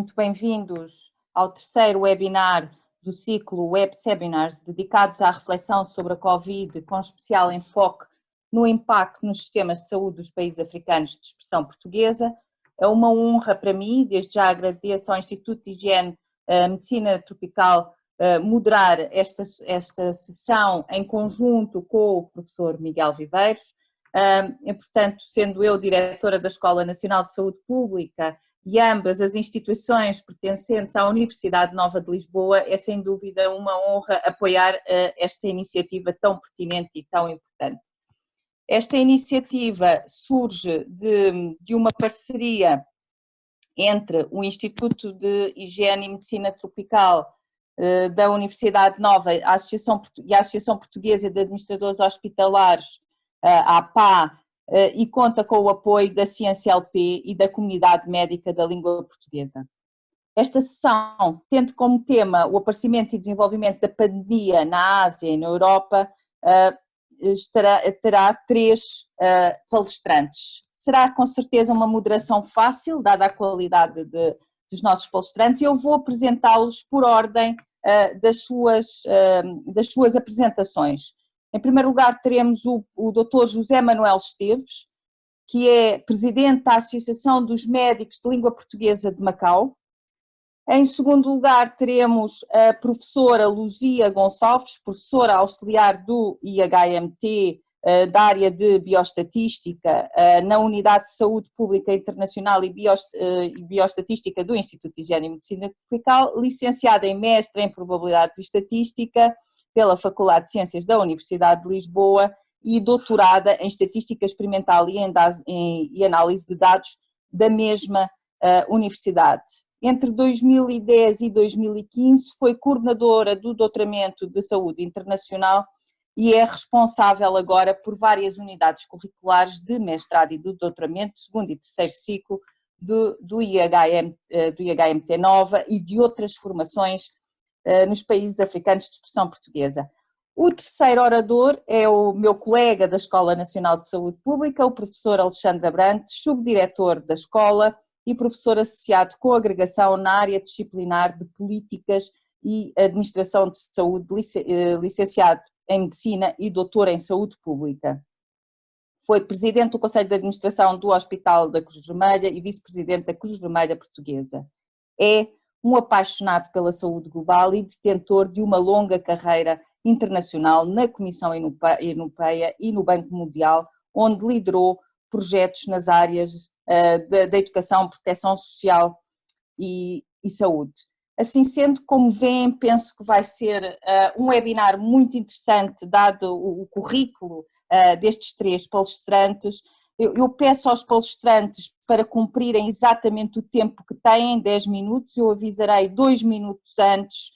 muito bem-vindos ao terceiro webinar do ciclo Web Seminars dedicados à reflexão sobre a Covid, com especial enfoque no impacto nos sistemas de saúde dos países africanos de expressão portuguesa. É uma honra para mim, desde já agradeço ao Instituto de Higiene Medicina Tropical moderar esta sessão em conjunto com o professor Miguel Viveiros. Portanto, sendo eu diretora da Escola Nacional de Saúde Pública e ambas as instituições pertencentes à Universidade Nova de Lisboa, é sem dúvida uma honra apoiar esta iniciativa tão pertinente e tão importante. Esta iniciativa surge de uma parceria entre o Instituto de Higiene e Medicina Tropical da Universidade Nova e a Associação Portuguesa de Administradores Hospitalares, a APA, e conta com o apoio da CNCLP e da Comunidade Médica da Língua Portuguesa. Esta sessão, tendo como tema o aparecimento e desenvolvimento da pandemia na Ásia e na Europa, terá três palestrantes. Será com certeza uma moderação fácil, dada a qualidade dos nossos palestrantes, e eu vou apresentá-los por ordem das suas apresentações. Em primeiro lugar, teremos o Dr. José Manuel Esteves, que é presidente da Associação dos Médicos de Língua Portuguesa de Macau. Em segundo lugar, teremos a professora Luzia Gonçalves, professora auxiliar do IHMT, da área de Bioestatística, na Unidade de Saúde Pública Internacional e Bioestatística do Instituto de Higiene e Medicina Tropical, licenciada em mestre em Probabilidades e Estatística pela Faculdade de Ciências da Universidade de Lisboa e doutorada em Estatística Experimental e Análise de Dados da mesma universidade. Entre 2010 e 2015 foi coordenadora do Doutoramento de Saúde Internacional e é responsável agora por várias unidades curriculares de mestrado e de doutoramento, segundo e terceiro ciclo do IHMT Nova e de outras formações nos países africanos de expressão portuguesa. O terceiro orador é o meu colega da Escola Nacional de Saúde Pública, o professor Alexandre Abrantes, subdiretor da escola e professor associado com agregação na área disciplinar de Políticas e Administração de Saúde, licenciado em Medicina e doutor em Saúde Pública. Foi presidente do Conselho de Administração do Hospital da Cruz Vermelha e vice-presidente da Cruz Vermelha Portuguesa. É um apaixonado pela saúde global e detentor de uma longa carreira internacional na Comissão Europeia e no Banco Mundial, onde liderou projetos nas áreas da educação, proteção social e saúde. Assim sendo, como veem, penso que vai ser um webinar muito interessante, dado o currículo destes três palestrantes. Eu peço aos palestrantes para cumprirem exatamente o tempo que têm, 10 minutos, eu avisarei 2 minutos antes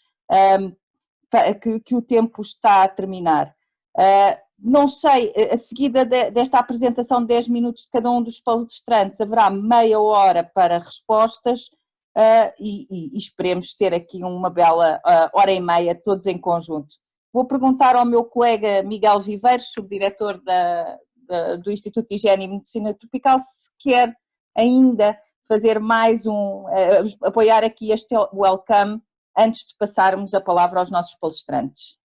que o tempo está a terminar. Não sei, a seguida desta apresentação de 10 minutos de cada um dos palestrantes, haverá meia hora para respostas e esperemos ter aqui uma bela hora e meia todos em conjunto. Vou perguntar ao meu colega Miguel Viveiros, subdiretor do Instituto de Higiene e Medicina Tropical, se quer ainda fazer apoiar aqui este welcome antes de passarmos a palavra aos nossos palestrantes.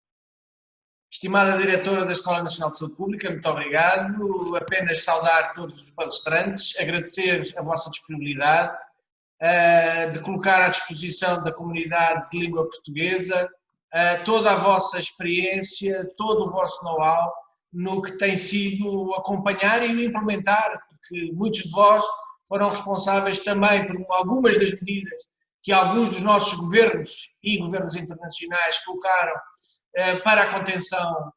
Estimada diretora da Escola Nacional de Saúde Pública, muito obrigado. Apenas saudar todos os palestrantes, agradecer a vossa disponibilidade, de colocar à disposição da comunidade de língua portuguesa toda a vossa experiência, todo o vosso know-how no que tem sido acompanhar e implementar, porque muitos de vós foram responsáveis também por algumas das medidas que alguns dos nossos governos e governos internacionais colocaram para a contenção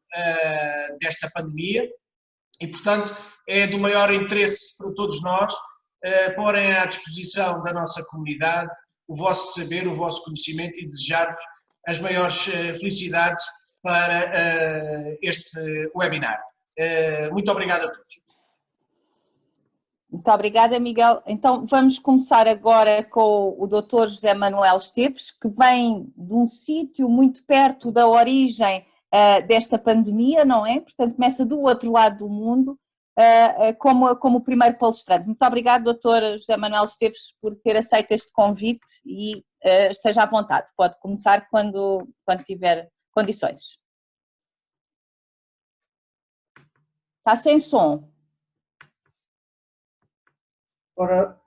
desta pandemia e, portanto, é do maior interesse para todos nós porem à disposição da nossa comunidade o vosso saber, o vosso conhecimento e desejar-vos as maiores felicidades para este webinar. Muito obrigado a todos. Muito obrigada, Miguel. Então vamos começar agora com o Dr. José Manuel Esteves, que vem de um sítio muito perto da origem desta pandemia, não é? Portanto, começa do outro lado do mundo. como o primeiro palestrante. Muito obrigada, doutor José Manuel Esteves, por ter aceito este convite e esteja à vontade. Pode começar quando tiver condições. Está sem som. Ora,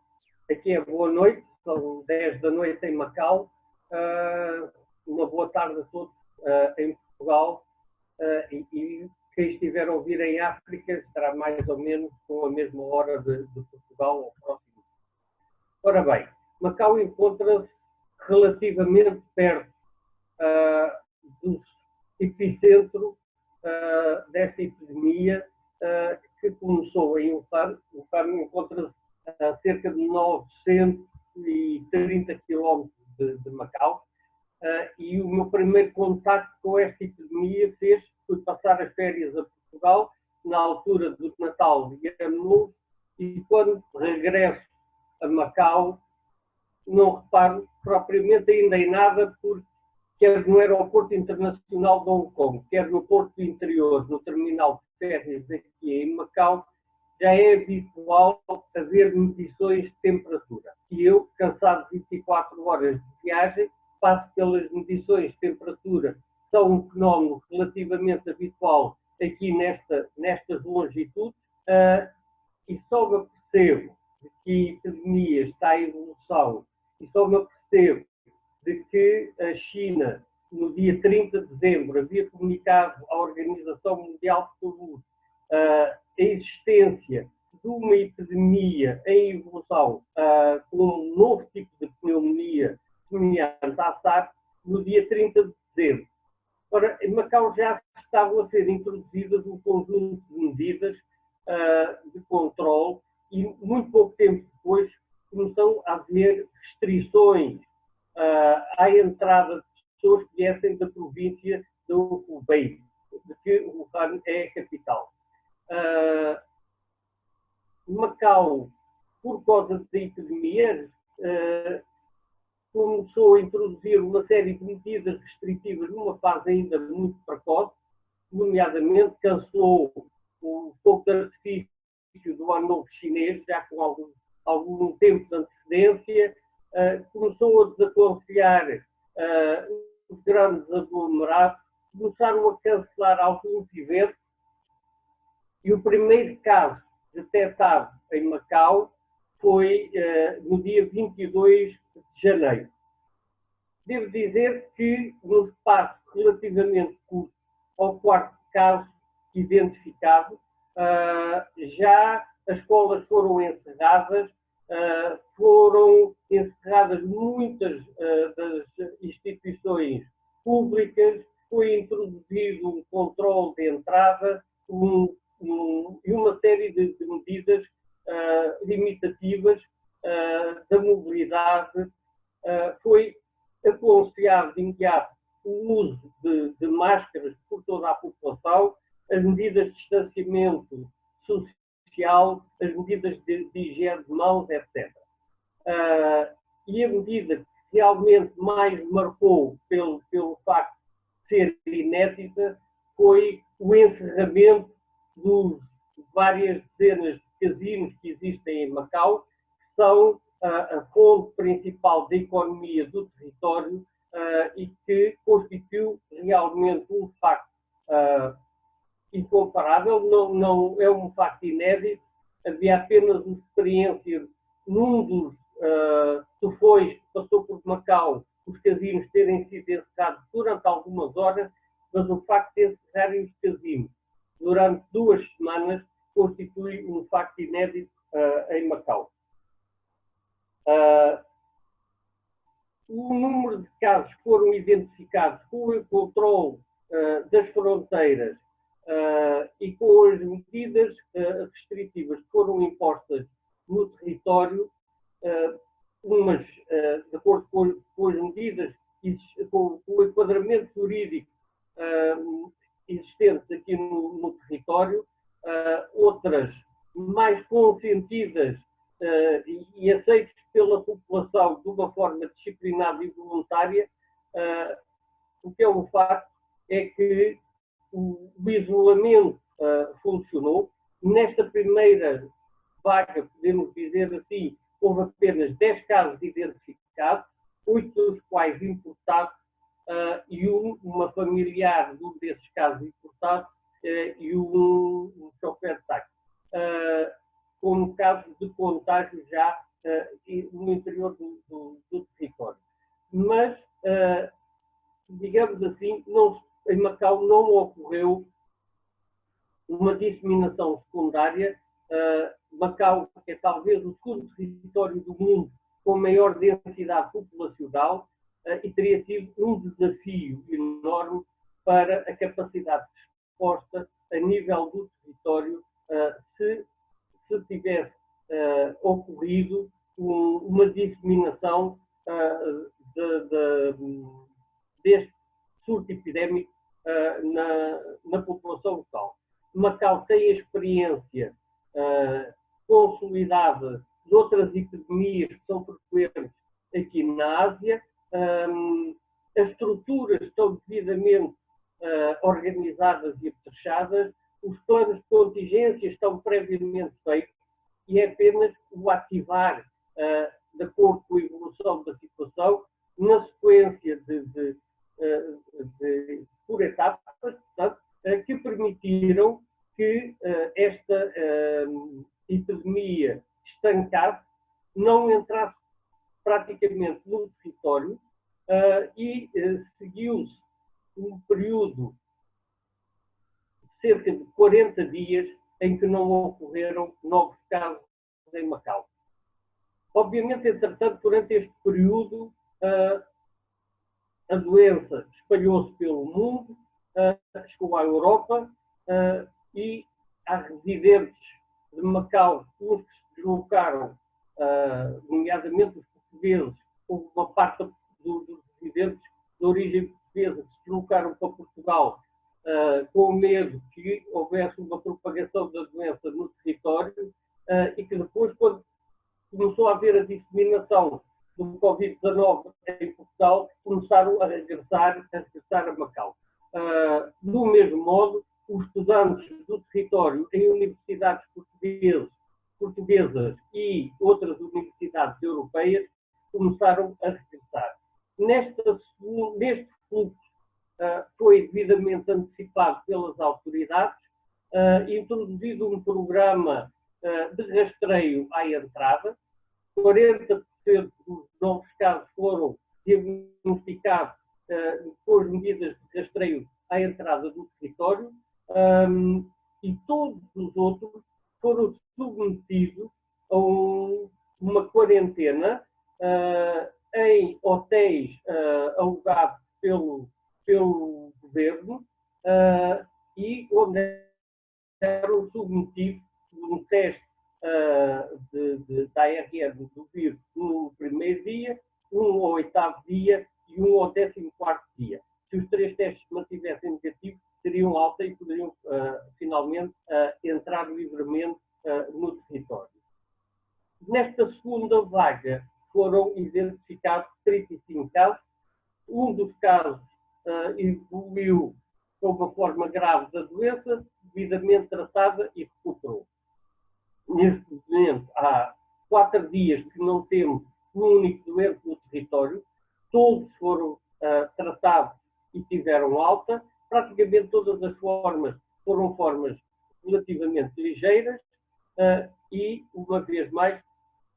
aqui é boa noite, são 10 da noite em Macau. Uma boa tarde a todos em Portugal e quem estiver a ouvir em África estará mais ou menos com a mesma hora de Portugal ou próximo. Ora bem, Macau encontra-se relativamente perto do epicentro desta epidemia que começou em Wuhan. Wuhan encontra-se a cerca de 930 km de Macau, e o meu primeiro contacto com esta epidemia foi passar as férias a Portugal, na altura do Natal e Ano Novo, e quando regresso a Macau, não reparo propriamente ainda em nada, porque quer no aeroporto internacional de Hong Kong, quer no porto interior, no terminal de férias aqui em Macau, já é habitual haver medições de temperatura. E eu, cansado de 24 horas de viagem, passo pelas medições de temperatura, são um fenómeno relativamente habitual aqui nestas longitudes, e só me apercebo de que a epidemia está em evolução, e só me apercebo de que a China, no dia 30 de dezembro, havia comunicado à Organização Mundial de Saúde a existência de uma epidemia em evolução com um novo tipo de pneumonia semelhante à SARS, no dia 30 de dezembro. Ora, em Macau já estavam a ser introduzidas um conjunto de medidas de controle e muito pouco tempo depois começou a haver restrições à entrada de pessoas que viessem da província do Hubei, de que Wuhan é a capital. Macau, por causa da epidemia, começou a introduzir uma série de medidas restritivas numa fase ainda muito precoce, nomeadamente cancelou o fogo de artifício do Ano Novo Chinês, já com algum tempo de antecedência, começou a desaconselhar os grandes aglomerados, começaram a cancelar alguns eventos, e o primeiro caso detectado em Macau foi no dia 22 de janeiro. Devo dizer que, num espaço relativamente curto ao quarto caso identificado, já as escolas foram encerradas muitas das instituições públicas, foi introduzido um controle de entrada e uma série de medidas limitativas da mobilidade. Foi aconselhado de imediato o uso de máscaras por toda a população, as medidas de distanciamento social, as medidas de higiene de mãos, etc. E a medida que realmente mais marcou pelo facto de ser inédita foi o encerramento dos várias dezenas de casinos que existem em Macau, que são a fonte principal da economia do território e que constituiu realmente um facto incomparável, não é um facto inédito. Havia apenas uma experiência num dos tufões que passou por Macau, os casinos terem sido encerrados durante algumas horas, mas o facto de encerrarem os casinos durante 2 semanas constitui um facto inédito em Macau. O número de casos que foram identificados com o controle das fronteiras e com as medidas restritivas que foram impostas no território, umas de acordo com as medidas, com o enquadramento jurídico existentes aqui no território, outras mais consentidas e aceitas pela população de uma forma disciplinada e voluntária. O que é um facto é que o isolamento funcionou, Nesta primeira vaga, podemos dizer assim, houve apenas 10 casos identificados, 8 dos quais importados, e uma familiar de um desses casos importados e um chofer de táxi, como casos de contágio já no interior do território. Mas, digamos assim, em Macau não ocorreu uma disseminação secundária. Macau é talvez o segundo território do mundo com maior densidade populacional e teria sido um desafio enorme para a capacidade de resposta a nível do território se tivesse ocorrido uma disseminação deste surto epidémico na população local. Macau tem a experiência consolidada de outras epidemias que são frequentes aqui na Ásia. As estruturas estão devidamente organizadas e apetrechadas, os planos de contingência estão previamente feitos e é apenas o ativar, de acordo com a evolução da situação, na sequência por etapas, portanto, que permitiram que esta epidemia estancasse, não entrasse praticamente no território e seguiu-se um período de cerca de 40 dias em que não ocorreram novos casos em Macau. Obviamente, entretanto, durante este período, a doença espalhou-se pelo mundo, chegou à Europa e há residentes de Macau, uns que se deslocaram, nomeadamente os portugueses, houve uma parte dos residentes de origem portuguesa que se deslocaram para Portugal com medo que houvesse uma propagação da doença no território e que depois, quando começou a haver a disseminação do Covid-19 em Portugal, começaram a regressar a Macau. Do mesmo modo, os estudantes do território em universidades portuguesas e outras universidades europeias começaram a regressar. Neste fluxo foi devidamente antecipado pelas autoridades, introduzido um programa de rastreio à entrada. 40% dos novos casos foram diagnosticados com as medidas de rastreio à entrada do território e todos os outros foram submetidos a uma quarentena em hotéis alugados pelo governo e onde eram submetidos um teste da ARN do vírus no primeiro dia, um ao 8º dia e um ao 14º dia. Se os 3 testes mantivessem negativos, teriam alta e poderiam finalmente entrar livremente no território. Nesta segunda vaga foram identificados 35 casos. Um dos casos evoluiu com uma forma grave da doença, devidamente tratada e recuperou. Neste momento, há 4 dias que não temos um único doente no território, todos foram tratados e tiveram alta, praticamente todas as formas foram formas relativamente ligeiras e, uma vez mais,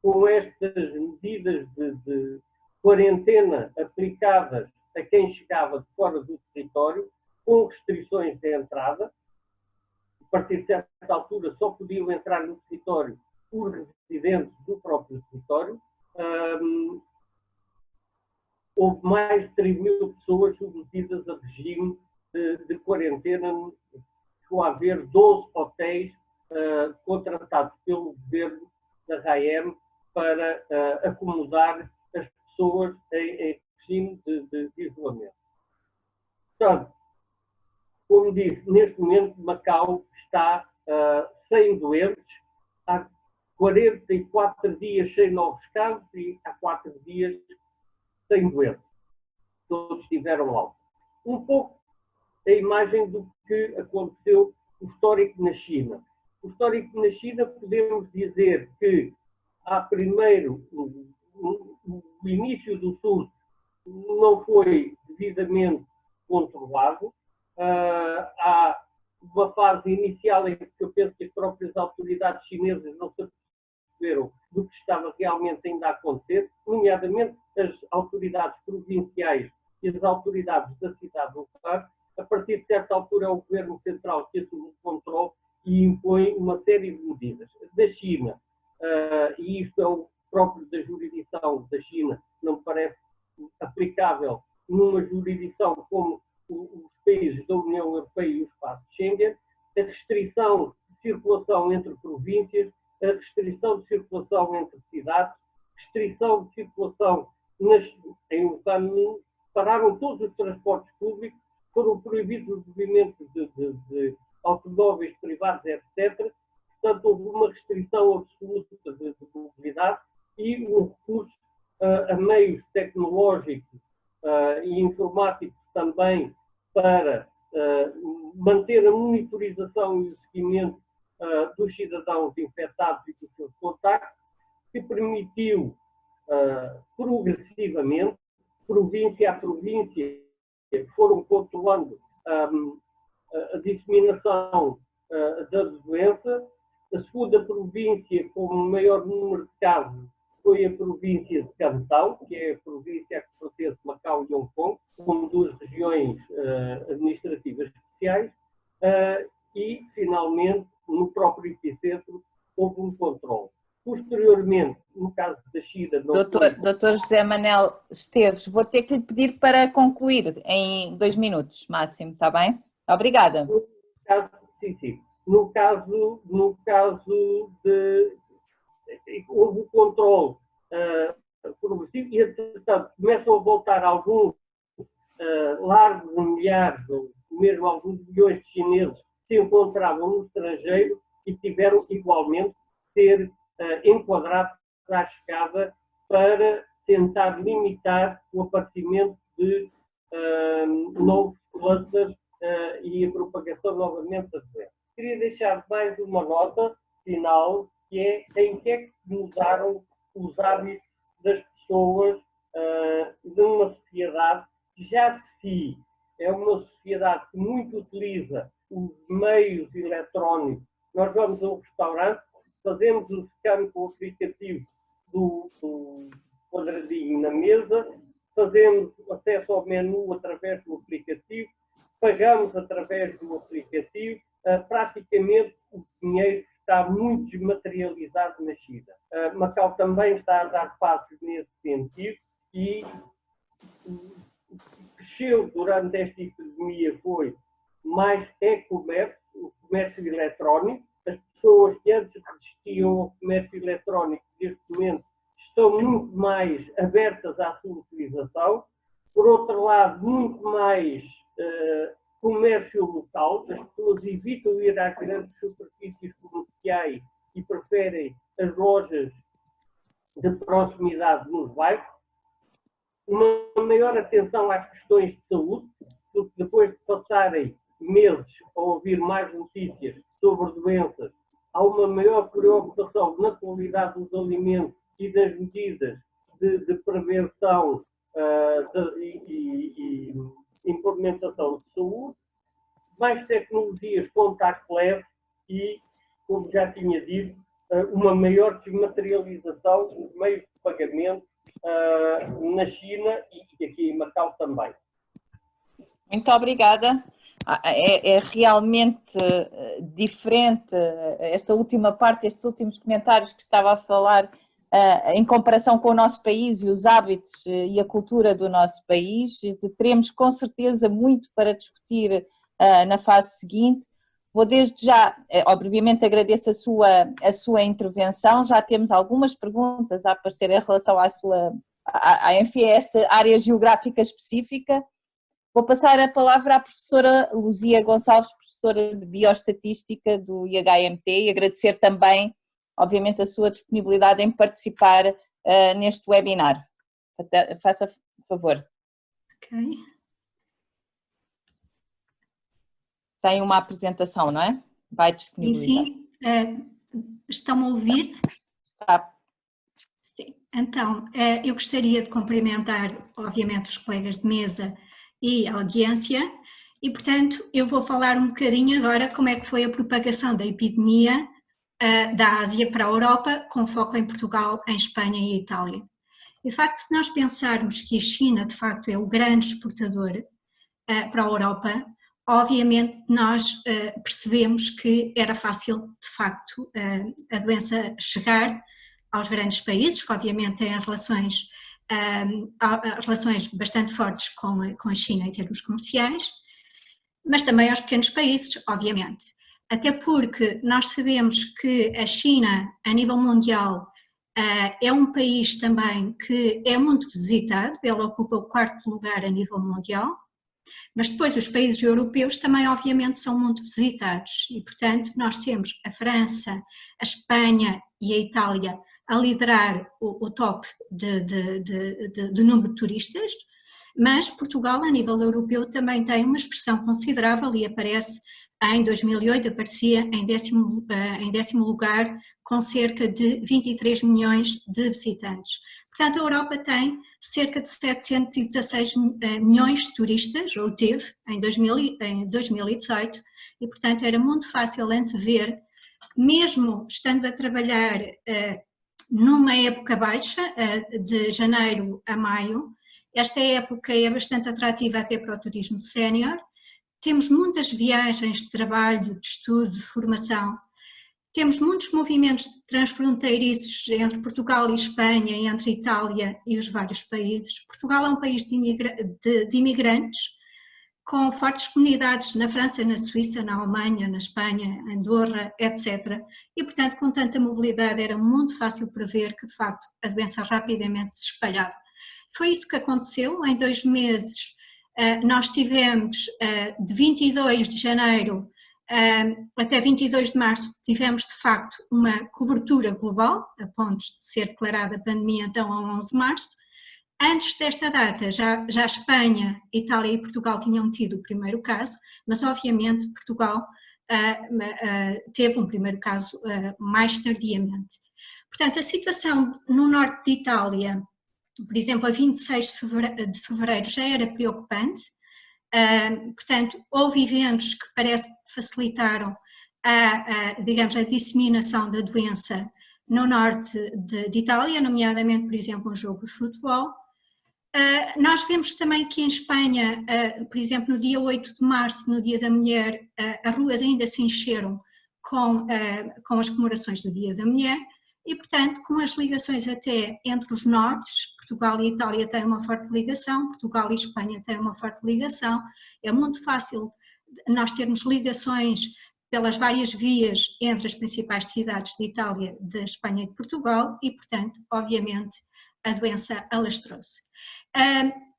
com estas medidas de quarentena aplicadas a quem chegava de fora do território, com restrições de entrada. A partir de certa altura só podiam entrar no território os residentes do próprio território. Houve mais de 3.000 pessoas submetidas a regime de quarentena. Chegou a haver 12 hotéis contratados pelo governo da RAEM para acomodar as pessoas em regime de isolamento. Portanto, como disse, neste momento Macau está sem doentes, há 44 dias sem novos casos e há 4 dias sem doentes. Todos tiveram alta. Um pouco a imagem do que aconteceu, o histórico na China. O histórico na China, podemos dizer que há primeiro, o início do surto não foi devidamente controlado. Há uma fase inicial em que eu penso que as próprias autoridades chinesas não se aperceberam do que estava realmente ainda a acontecer, nomeadamente as autoridades provinciais e as autoridades da cidade do Wuhan. A partir de certa altura é o governo central que assume o controle e impõe uma série de medidas. Da China, e isto é o próprio da jurisdição da China, não me parece aplicável numa jurisdição como os países da União Europeia e o espaço de Schengen, a restrição de circulação entre províncias, a restrição de circulação entre cidades, restrição de circulação em Wuhan, pararam todos os transportes públicos, foram proibidos os movimentos de automóveis privados, etc. Portanto, houve uma restrição absoluta de mobilidade e um recurso a meios tecnológicos e informáticos também para manter a monitorização e o seguimento dos cidadãos infectados e dos seus contactos, que permitiu progressivamente, província a província, foram controlando a disseminação da doença. A segunda província com o maior número de casos foi a província de Cantão, que é a província que pertence a Macau e Hong Kong, com duas regiões administrativas especiais, e, finalmente, no próprio epicentro, houve um controle. Posteriormente, no caso da China... Doutor José Manel Esteves, vou ter que lhe pedir para concluir em 2 minutos, máximo, está bem? Obrigada. Sim. No caso de... houve o controle progressivo e, entretanto, começam a voltar alguns largos milhares, ou mesmo alguns milhões de chineses que se encontravam no estrangeiro e tiveram igualmente ser enquadrados à escada para tentar limitar o aparecimento de novos clusters e a propagação novamente da doença. Queria deixar mais uma nota final, que é em que é que mudaram os hábitos das pessoas numa sociedade que já de si é uma sociedade que muito utiliza os meios eletrónicos. Nós vamos a um restaurante, fazemos o scan com o aplicativo do quadradinho na mesa, fazemos acesso ao menu através do aplicativo, pagamos através do aplicativo, praticamente o dinheiro está muito desmaterializado na China. Macau também está a dar passos nesse sentido e o que cresceu durante esta epidemia foi mais e-commerce, o comércio eletrónico. As pessoas que antes resistiam ao comércio eletrónico, neste momento, estão muito mais abertas à sua utilização. Por outro lado, muito mais comércio local. As pessoas evitam ir às grandes superfícies comerciais e preferem as lojas de proximidade nos bairros. Uma maior atenção às questões de saúde, porque depois de passarem meses a ouvir mais notícias sobre doenças, há uma maior preocupação na qualidade dos alimentos e das medidas de prevenção e implementação de saúde, mais tecnologias contactless e, como já tinha dito, uma maior desmaterialização dos meios de pagamento na China e aqui em Macau também. Muito obrigada. É realmente diferente esta última parte, estes últimos comentários que estava a falar em comparação com o nosso país e os hábitos e a cultura do nosso país. Teremos com certeza muito para discutir na fase seguinte. Vou desde já, obviamente agradeço a sua intervenção, já temos algumas perguntas a aparecer em relação enfim, a esta área geográfica específica. Vou passar a palavra à professora Luzia Gonçalves, professora de Bioestatística do IHMT, e agradecer também, obviamente, a sua disponibilidade em participar neste webinar. Faça favor. Ok. Tem uma apresentação, não é? Vai disponibilizar. Sim. Estão a ouvir? Está. Sim. Então, eu gostaria de cumprimentar, obviamente, os colegas de mesa e a audiência e, portanto, eu vou falar um bocadinho agora como é que foi a propagação da epidemia da Ásia para a Europa, com foco em Portugal, em Espanha e Itália. E, de facto, se nós pensarmos que a China, de facto, é o grande exportador para a Europa, obviamente nós percebemos que era fácil, de facto, a doença chegar aos grandes países, que obviamente têm relações bastante fortes com a China em termos comerciais, mas também aos pequenos países, obviamente. Até porque nós sabemos que a China, a nível mundial, é um país também que é muito visitado, ela ocupa o 4º lugar a nível mundial, mas depois os países europeus também obviamente são muito visitados e, portanto, nós temos a França, a Espanha e a Itália a liderar o top de número de turistas, mas Portugal a nível europeu também tem uma expressão considerável e aparece em 2008, aparecia em 10º lugar com cerca de 23 milhões de visitantes. Portanto, a Europa tem cerca de 716 milhões de turistas, ou teve, em 2018, e portanto era muito fácil antever, mesmo estando a trabalhar numa época baixa, de janeiro a maio, esta época é bastante atrativa até para o turismo sénior, temos muitas viagens de trabalho, de estudo, de formação, temos muitos movimentos transfronteiriços entre Portugal e Espanha, entre Itália e os vários países. Portugal é um país de imigrantes, com fortes comunidades na França, na Suíça, na Alemanha, na Espanha, Andorra, etc. E, portanto, com tanta mobilidade era muito fácil prever que, de facto, a doença rapidamente se espalhava. Foi isso que aconteceu. Em 2 meses, nós tivemos, de 22 de janeiro até 22 de março, tivemos de facto uma cobertura global, a ponto de ser declarada a pandemia então a 11 de março. Antes desta data, já Espanha, Itália e Portugal tinham tido o primeiro caso, mas obviamente Portugal teve um primeiro caso mais tardiamente. Portanto, a situação no norte de Itália, por exemplo, a 26 de fevereiro já era preocupante. Portanto, houve eventos que parece que facilitaram digamos, a disseminação da doença no norte de Itália, nomeadamente, por exemplo, um jogo de futebol. Nós vemos também que em Espanha, por exemplo, no dia 8 de março, no Dia da Mulher, as ruas ainda se encheram com as comemorações do Dia da Mulher e, portanto, com as ligações até entre os nortes, Portugal e Itália têm uma forte ligação, Portugal e Espanha têm uma forte ligação, é muito fácil nós termos ligações pelas várias vias entre as principais cidades de Itália, de Espanha e de Portugal e, portanto, obviamente, a doença alastrou-se.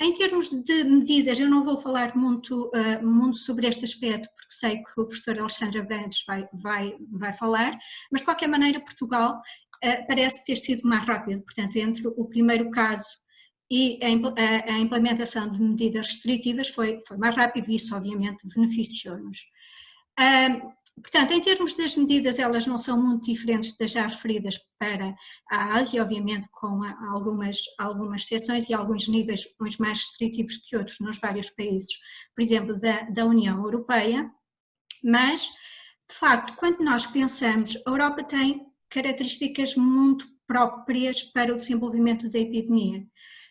Em termos de medidas, eu não vou falar muito sobre este aspecto, porque sei que o professor Alexandre Abrantes vai falar, mas de qualquer maneira Portugal parece ter sido mais rápido, portanto, entre o primeiro caso e a implementação de medidas restritivas foi mais rápido e isso obviamente beneficiou-nos. Portanto, em termos das medidas, elas não são muito diferentes das já referidas para a Ásia, obviamente com algumas exceções e alguns níveis uns mais restritivos que outros nos vários países, por exemplo, da União Europeia, mas, de facto, quando nós pensamos, a Europa tem características muito próprias para o desenvolvimento da epidemia.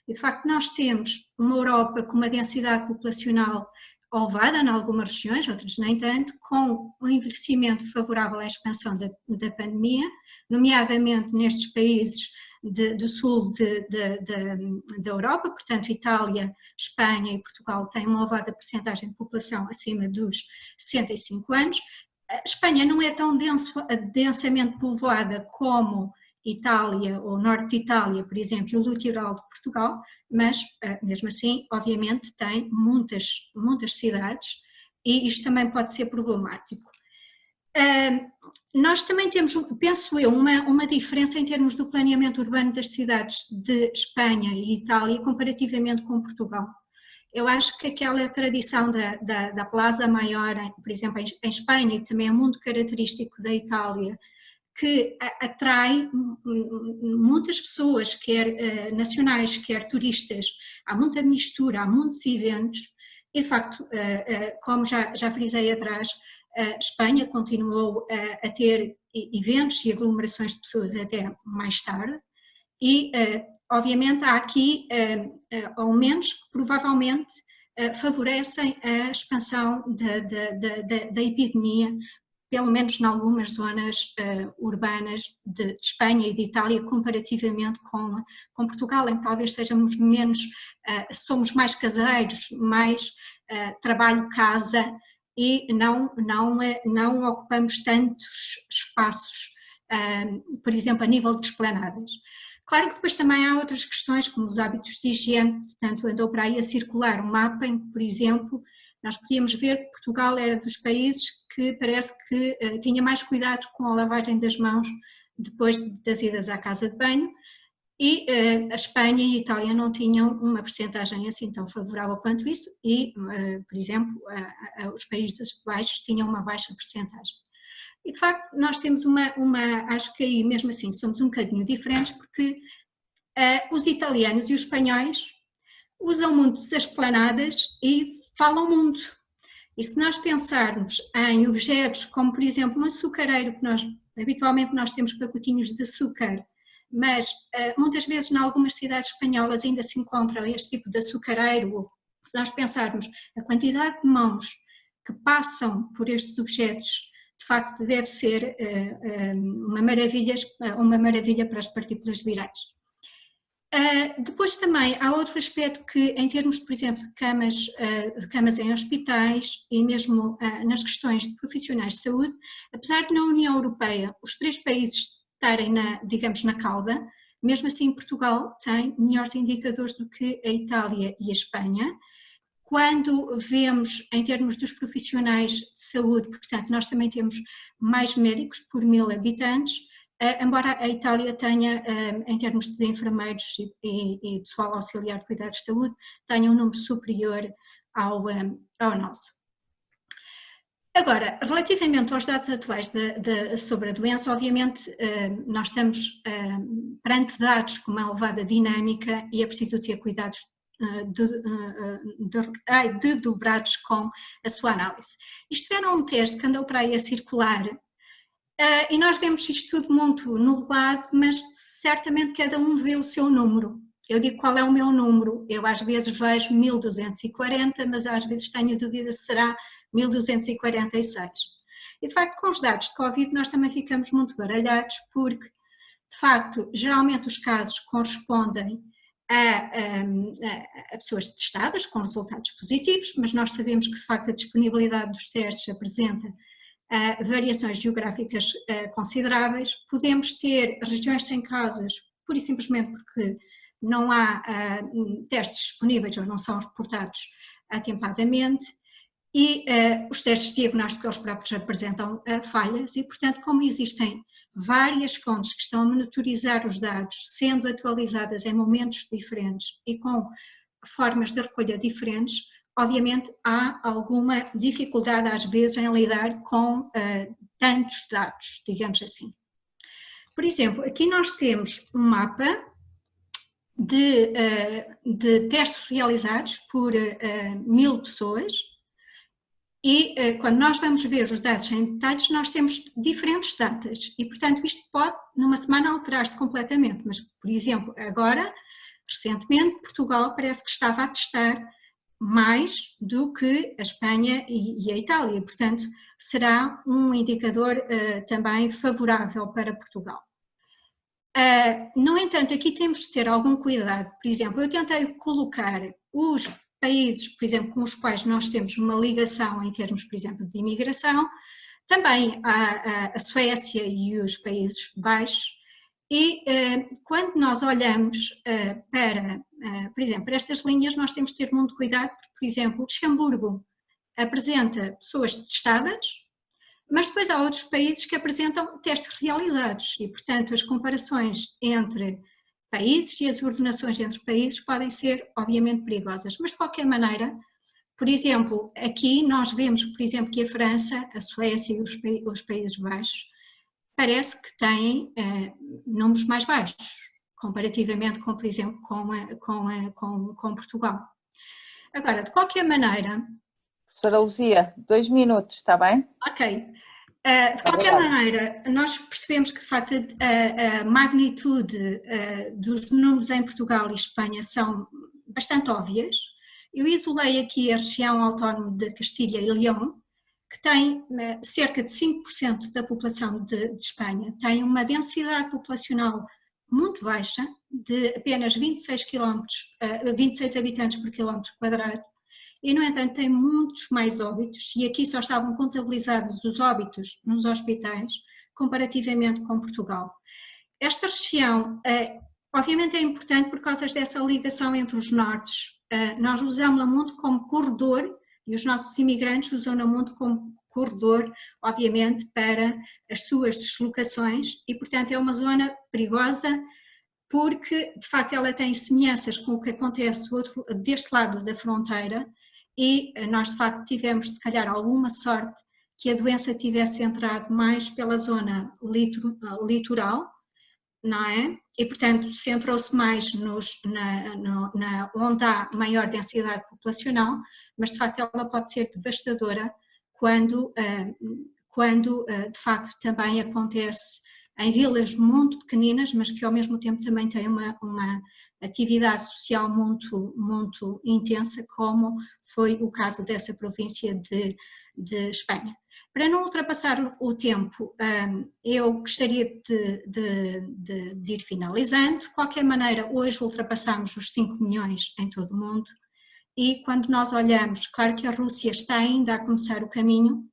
E, de facto, nós temos uma Europa com uma densidade populacional elevada em algumas regiões, outras nem tanto, com um envelhecimento favorável à expansão da pandemia, nomeadamente nestes países do sul da Europa, portanto Itália, Espanha e Portugal têm uma elevada percentagem de população acima dos 65 anos. A Espanha não é tão densamente povoada como Itália ou norte de Itália, por exemplo, e o litoral de Portugal, mas mesmo assim, obviamente, tem muitas cidades e isto também pode ser problemático. Nós também temos, penso eu, uma diferença em termos do planeamento urbano das cidades de Espanha e Itália comparativamente com Portugal. Eu acho que aquela tradição da Plaza Maior, por exemplo, em Espanha, e também é muito característico da Itália, que atrai muitas pessoas, quer nacionais, quer turistas, há muita mistura, há muitos eventos, e de facto, como já frisei atrás, Espanha continuou a ter eventos e aglomerações de pessoas até mais tarde, e obviamente há aqui aumentos que provavelmente favorecem a expansão da epidemia, pelo menos em algumas zonas urbanas de Espanha e de Itália, comparativamente com Portugal, em que talvez sejamos menos, somos mais caseiros, mais trabalho-casa, e não ocupamos tantos espaços, por exemplo, a nível de esplanadas. Claro que depois também há outras questões, como os hábitos de higiene, portanto andou para aí a circular um mapa em que, por exemplo, nós podíamos ver que Portugal era dos países que parece que tinha mais cuidado com a lavagem das mãos depois das idas à casa de banho, e a Espanha e a Itália não tinham uma percentagem assim tão favorável quanto isso, e, por exemplo, os Países Baixos tinham uma baixa percentagem. E de facto nós temos acho que aí mesmo assim somos um bocadinho diferentes, porque os italianos e os espanhóis usam muito as esplanadas e falam muito. E se nós pensarmos em objetos como, por exemplo, um açucareiro, que habitualmente nós temos pacotinhos de açúcar, mas muitas vezes em algumas cidades espanholas ainda se encontra este tipo de açucareiro. Se nós pensarmos a quantidade de mãos que passam por estes objetos, de facto deve ser uma maravilha para as partículas virais. Depois também há outro aspecto que, em termos, por exemplo, de camas em hospitais e mesmo nas questões de profissionais de saúde, apesar de na União Europeia os 3 países estarem digamos, na cauda, mesmo assim Portugal tem melhores indicadores do que a Itália e a Espanha. Quando vemos em termos dos profissionais de saúde, portanto, nós também temos mais médicos por 1000 habitantes, embora a Itália tenha, em termos de enfermeiros e pessoal auxiliar de cuidados de saúde, tenha um número superior ao nosso. Agora, relativamente aos dados atuais sobre a doença, obviamente nós estamos perante dados com uma elevada dinâmica e é preciso ter cuidados dobrados com a sua análise. Isto era um teste que andou para aí a circular e nós vemos isto tudo muito nublado, mas certamente cada um vê o seu número. Eu digo qual é o meu número, eu às vezes vejo 1240, mas às vezes tenho dúvida se será 1246. E de facto com os dados de Covid nós também ficamos muito baralhados, porque de facto geralmente os casos correspondem a pessoas testadas com resultados positivos, mas nós sabemos que de facto a disponibilidade dos testes apresenta variações geográficas consideráveis. Podemos ter regiões sem casos, pura e simplesmente porque não há testes disponíveis ou não são reportados atempadamente, e os testes diagnósticos eles próprios apresentam falhas e, portanto, como existem várias fontes que estão a monitorizar os dados, sendo atualizadas em momentos diferentes e com formas de recolha diferentes, obviamente há alguma dificuldade às vezes em lidar com tantos dados, digamos assim. Por exemplo, aqui nós temos um mapa de testes realizados por 1000 pessoas e quando nós vamos ver os dados em detalhes nós temos diferentes datas e portanto isto pode numa semana alterar-se completamente, mas por exemplo agora, recentemente Portugal parece que estava a testar mais do que a Espanha e a Itália, portanto será um indicador também favorável para Portugal. No entanto, aqui temos de ter algum cuidado. Por exemplo, eu tentei colocar os países, por exemplo, com os quais nós temos uma ligação em termos, por exemplo, de imigração, também a Suécia e os Países Baixos, e quando nós olhamos por exemplo, para estas linhas nós temos de ter muito cuidado, porque, por exemplo, Luxemburgo apresenta pessoas testadas, mas depois há outros países que apresentam testes realizados e, portanto, as comparações entre países e as ordenações entre países podem ser, obviamente, perigosas. Mas, de qualquer maneira, por exemplo, aqui nós vemos, por exemplo, que a França, a Suécia e os Países Baixos parece que têm números mais baixos, comparativamente com, por exemplo, com Portugal. Agora, de qualquer maneira... Professora Luzia, 2 minutos, está bem? Ok. De qualquer maneira, nós percebemos que, de facto, a magnitude dos números em Portugal e Espanha são bastante óbvias. Eu isolei aqui a região autónoma de Castilha e Leão, que tem cerca de 5% da população de Espanha, tem uma densidade populacional muito baixa, de apenas 26 habitantes por quilómetro quadrado, e, no entanto, tem muitos mais óbitos, e aqui só estavam contabilizados os óbitos nos hospitais, comparativamente com Portugal. Esta região, obviamente, é importante por causa dessa ligação entre os nortes. Nós usamos-la muito como corredor, e os nossos imigrantes usam-na muito como corredor, obviamente, para as suas deslocações, e, portanto, é uma zona perigosa, porque, de facto, ela tem semelhanças com o que acontece deste lado da fronteira, e nós, de facto, tivemos, se calhar, alguma sorte que a doença tivesse entrado mais pela zona litoral, não é? E, portanto, centrou-se mais onde há maior densidade populacional, mas, de facto, ela pode ser devastadora quando de facto, também acontece em vilas muito pequeninas, mas que ao mesmo tempo também têm uma atividade social muito intensa, como foi o caso dessa província de Espanha. Para não ultrapassar o tempo, eu gostaria de ir finalizando. De qualquer maneira, hoje ultrapassamos os 5 milhões em todo o mundo, e quando nós olhamos, claro que a Rússia está ainda a começar o caminho,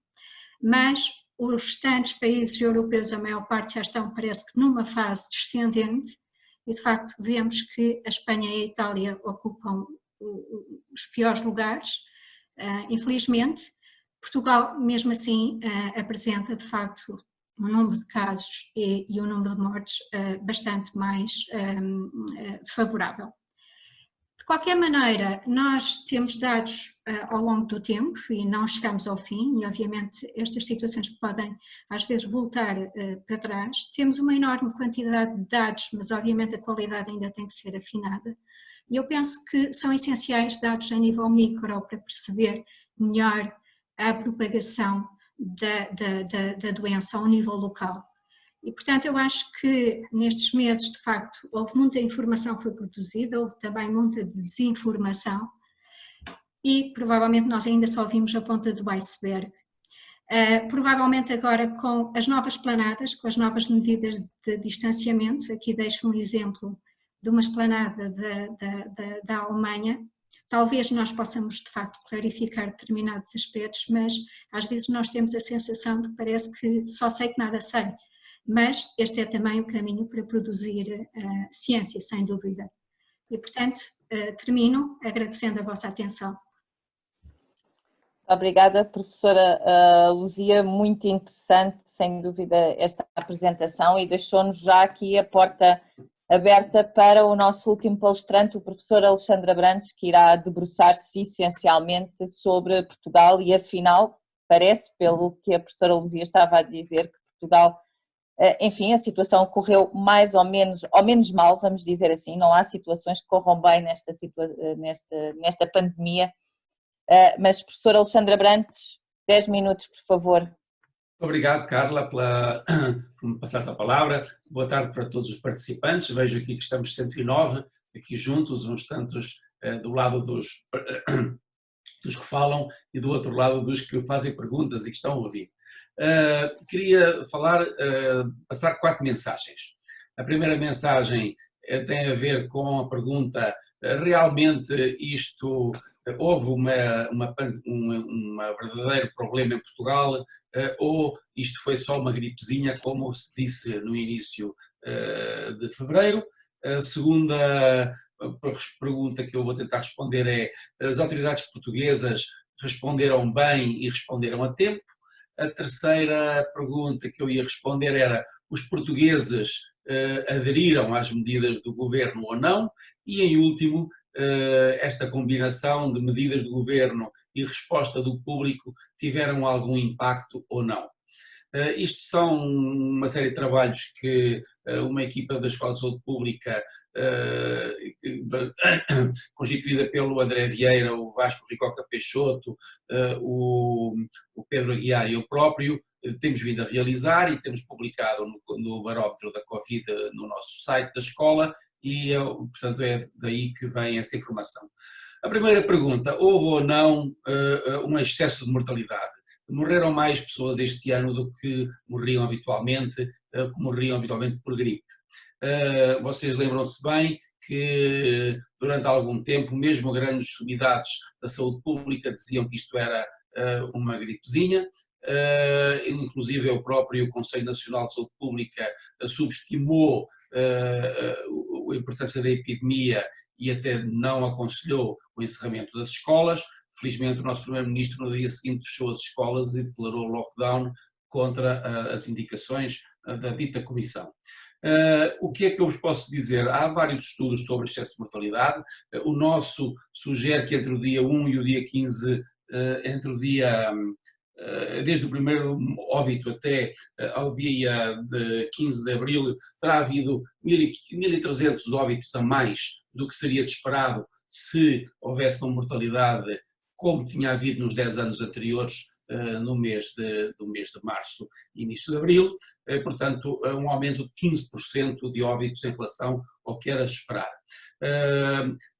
mas os restantes países europeus, a maior parte já estão, parece que, numa fase descendente, e de facto vemos que a Espanha e a Itália ocupam os piores lugares, infelizmente. Portugal, mesmo assim, apresenta de facto um número de casos e um número de mortes bastante mais favorável. De qualquer maneira, nós temos dados ao longo do tempo e não chegamos ao fim, e obviamente estas situações podem às vezes voltar para trás. Temos uma enorme quantidade de dados, mas obviamente a qualidade ainda tem que ser afinada. E eu penso que são essenciais dados a nível micro para perceber melhor a propagação da doença ao nível local. E, portanto, eu acho que nestes meses, de facto, houve muita informação que foi produzida, houve também muita desinformação, e provavelmente nós ainda só vimos a ponta do iceberg. Provavelmente agora, com as novas planadas, com as novas medidas de distanciamento, aqui deixo um exemplo de uma esplanada da Alemanha, talvez nós possamos de facto clarificar determinados aspectos, mas às vezes nós temos a sensação de que parece que só sei que nada sei. Mas este é também o caminho para produzir ciência, sem dúvida. E, portanto, termino agradecendo a vossa atenção. Obrigada, professora Luzia, muito interessante, sem dúvida, esta apresentação, e deixou-nos já aqui a porta aberta para o nosso último palestrante, o professor Alexandre Abrantes, que irá debruçar-se essencialmente sobre Portugal, e afinal, parece, pelo que a professora Luzia estava a dizer, que Portugal, enfim, a situação correu mais ou menos mal, vamos dizer assim, não há situações que corram bem nesta pandemia, mas professor Alexandre Abrantes, 10 minutos, por favor. Obrigado, Carla, por me passar a palavra. Boa tarde para todos os participantes. Vejo aqui que estamos 109, aqui juntos, uns tantos do lado dos que falam e do outro lado dos que fazem perguntas e que estão a ouvir. Queria passar 4 mensagens. A primeira mensagem tem a ver com a pergunta: realmente houve um verdadeiro problema em Portugal, ou isto foi só uma gripezinha, como se disse no início de fevereiro? A segunda pergunta que eu vou tentar responder é: as autoridades portuguesas responderam bem e responderam a tempo? A terceira pergunta que eu ia responder era: os portugueses aderiram às medidas do governo ou não, e em último, esta combinação de medidas do governo e resposta do público tiveram algum impacto ou não. Isto são uma série de trabalhos que uma equipa da Escola de Saúde Pública, constituída pelo André Vieira, o Vasco Ricoca Peixoto, o Pedro Aguiar e eu próprio, temos vindo a realizar e temos publicado no barómetro da Covid no nosso site da escola e, portanto, é daí que vem essa informação. A primeira pergunta, houve ou não um excesso de mortalidade? Morreram mais pessoas este ano do que morriam habitualmente por gripe. Vocês lembram-se bem que durante algum tempo, mesmo grandes unidades da saúde pública diziam que isto era uma gripezinha, inclusive o próprio Conselho Nacional de Saúde Pública subestimou a importância da epidemia e até não aconselhou o encerramento das escolas. Felizmente o nosso primeiro-ministro no dia seguinte fechou as escolas e declarou lockdown contra as indicações da dita comissão. O que é que eu vos posso dizer? Há vários estudos sobre excesso de mortalidade. O nosso sugere que entre o dia 1 e o dia 15, desde o primeiro óbito até ao dia de 15 de abril, terá havido 1.300 óbitos a mais do que seria de esperado se houvesse uma mortalidade como tinha havido nos 10 anos anteriores, no mês de março e início de abril, portanto um aumento de 15% de óbitos em relação ao que era de esperar.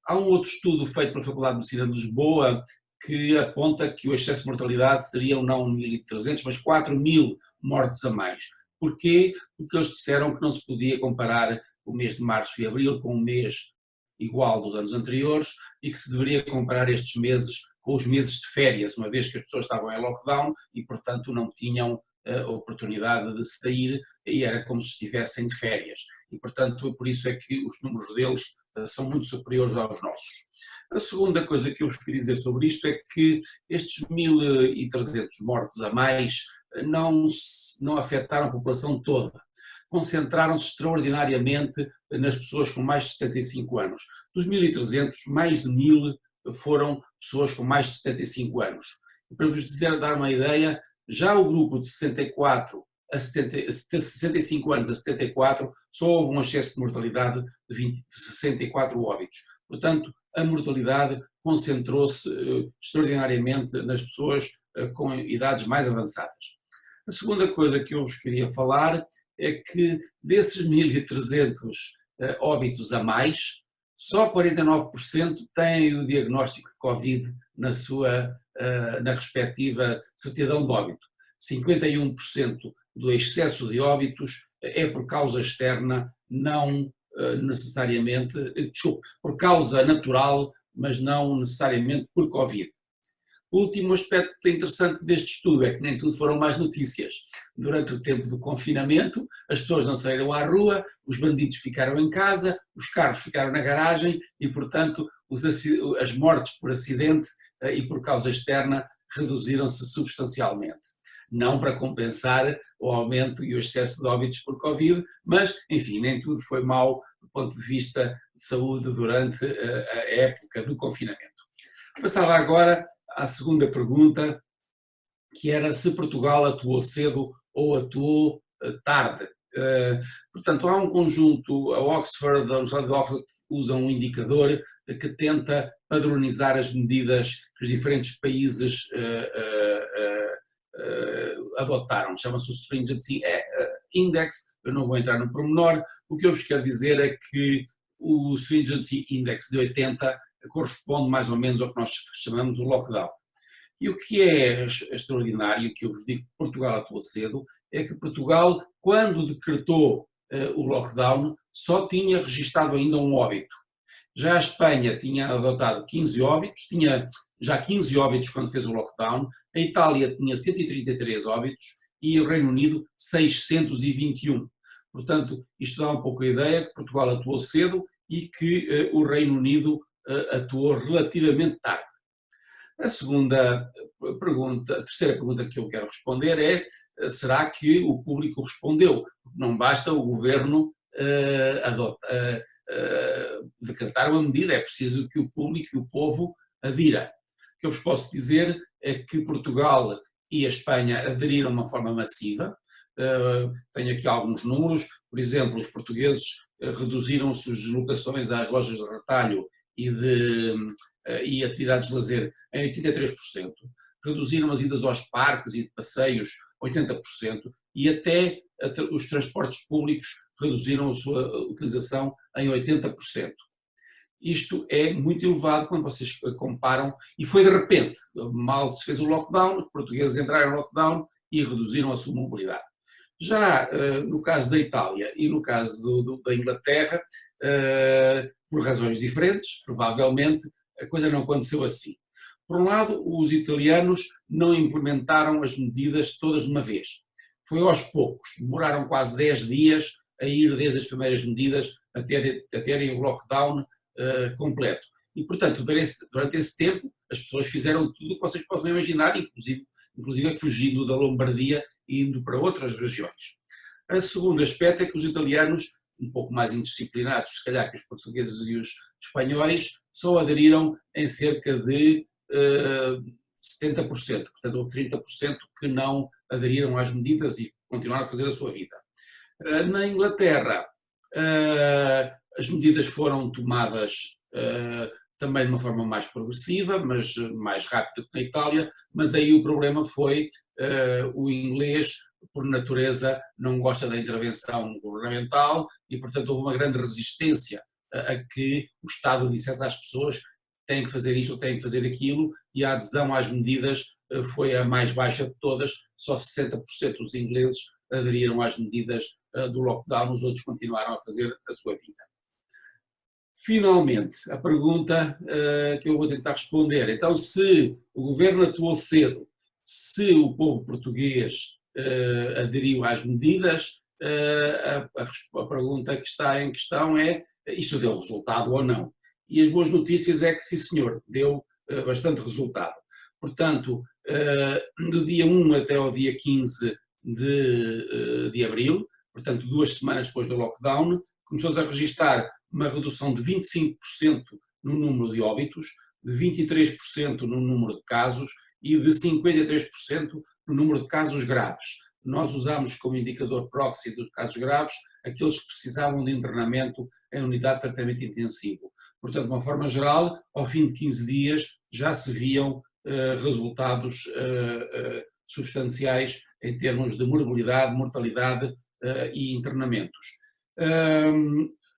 Há um outro estudo feito pela Faculdade de Medicina de Lisboa que aponta que o excesso de mortalidade seriam não 1.300, mas 4.000 mortes a mais. Porquê? Porque eles disseram que não se podia comparar o mês de março e abril com um mês igual dos anos anteriores e que se deveria comparar estes meses com os meses de férias, uma vez que as pessoas estavam em lockdown e, portanto, não tinham a oportunidade de sair e era como se estivessem de férias. E, portanto, por isso é que os números deles são muito superiores aos nossos. A segunda coisa que eu vos queria dizer sobre isto é que estes 1.300 mortes a mais não afetaram a população toda. Concentraram-se extraordinariamente nas pessoas com mais de 75 anos. Dos 1.300, mais de 1.000 foram pessoas com mais de 75 anos. E para vos dar uma ideia, já o grupo de 65 anos a 74 só houve um excesso de mortalidade de 64 óbitos. Portanto, a mortalidade concentrou-se extraordinariamente nas pessoas com idades mais avançadas. A segunda coisa que eu vos queria falar é que desses 1.300 óbitos a mais, só 49% têm o diagnóstico de Covid na respectiva certidão de óbito. 51% do excesso de óbitos é por causa externa, não necessariamente, por causa natural, mas não necessariamente por Covid. O último aspecto interessante deste estudo é que nem tudo foram más notícias. Durante o tempo do confinamento, as pessoas não saíram à rua, os bandidos ficaram em casa, os carros ficaram na garagem e, portanto, as mortes por acidente e por causa externa reduziram-se substancialmente. Não para compensar o aumento e o excesso de óbitos por Covid, mas, enfim, nem tudo foi mau do ponto de vista de saúde durante a época do confinamento. Passava agora à segunda pergunta, que era se Portugal atuou cedo ou atuou tarde. Portanto, há um conjunto, a Universidade de Oxford usa um indicador que tenta padronizar as medidas que os diferentes países adotaram, chama-se o Stringency Index, eu não vou entrar no pormenor, o que eu vos quero dizer é que o Stringency Index de 80 corresponde mais ou menos ao que nós chamamos o lockdown. E o que é extraordinário, que eu vos digo que Portugal atuou cedo, é que Portugal, quando decretou o lockdown, só tinha registado ainda um óbito. Já a Espanha tinha adotado 15 óbitos, tinha já 15 óbitos quando fez o lockdown, a Itália tinha 133 óbitos e o Reino Unido 621. Portanto, isto dá um pouco a ideia que Portugal atuou cedo e que o Reino Unido atuou relativamente tarde. A segunda pergunta, a terceira pergunta que eu quero responder é: será que o público respondeu? Não basta o governo decretaram a medida, é preciso que o público e o povo adira. O que eu vos posso dizer é que Portugal e a Espanha aderiram de uma forma massiva. Tenho aqui alguns números, por exemplo, os portugueses reduziram as suas deslocações às lojas de retalho e atividades de lazer em 83%, reduziram as idas aos parques e de passeios 80%, e até os transportes públicos reduziram a sua utilização em 80%. Isto é muito elevado quando vocês comparam, e foi de repente, mal se fez o lockdown, os portugueses entraram no lockdown e reduziram a sua mobilidade. Já no caso da Itália e no caso da Inglaterra, por razões diferentes, provavelmente, a coisa não aconteceu assim. Por um lado, os italianos não implementaram as medidas todas de uma vez. Foi aos poucos, demoraram quase 10 dias a ir desde as primeiras medidas a terem o lockdown completo. E, portanto, durante esse tempo, as pessoas fizeram tudo o que vocês possam imaginar, inclusive fugindo da Lombardia e indo para outras regiões. O segundo aspecto é que os italianos, um pouco mais indisciplinados, se calhar, que os portugueses e os espanhóis, só aderiram em cerca de 70%, portanto houve 30% que não aderiram às medidas e continuaram a fazer a sua vida. Na Inglaterra, as medidas foram tomadas também de uma forma mais progressiva, mas mais rápida que na Itália, mas aí o problema foi o inglês, por natureza, não gosta da intervenção governamental e, portanto, houve uma grande resistência a que o Estado dissesse às pessoas têm que fazer isto ou têm que fazer aquilo, e a adesão às medidas foi a mais baixa de todas, só 60% dos ingleses aderiram às medidas do lockdown, os outros continuaram a fazer a sua vida. Finalmente, a pergunta que eu vou tentar responder, então se o governo atuou cedo, se o povo português aderiu às medidas, a pergunta que está em questão é, isto deu resultado ou não? E as boas notícias é que sim senhor, deu bastante resultado. Portanto, do dia 1 até ao dia 15 de abril, portanto 2 semanas depois do lockdown, começou-se a registrar uma redução de 25% no número de óbitos, de 23% no número de casos e de 53% no número de casos graves. Nós usamos como indicador proxy dos casos graves aqueles que precisavam de internamento em unidade de tratamento intensivo. Portanto, de uma forma geral, ao fim de 15 dias já se viam resultados substanciais em termos de morbilidade, mortalidade e internamentos.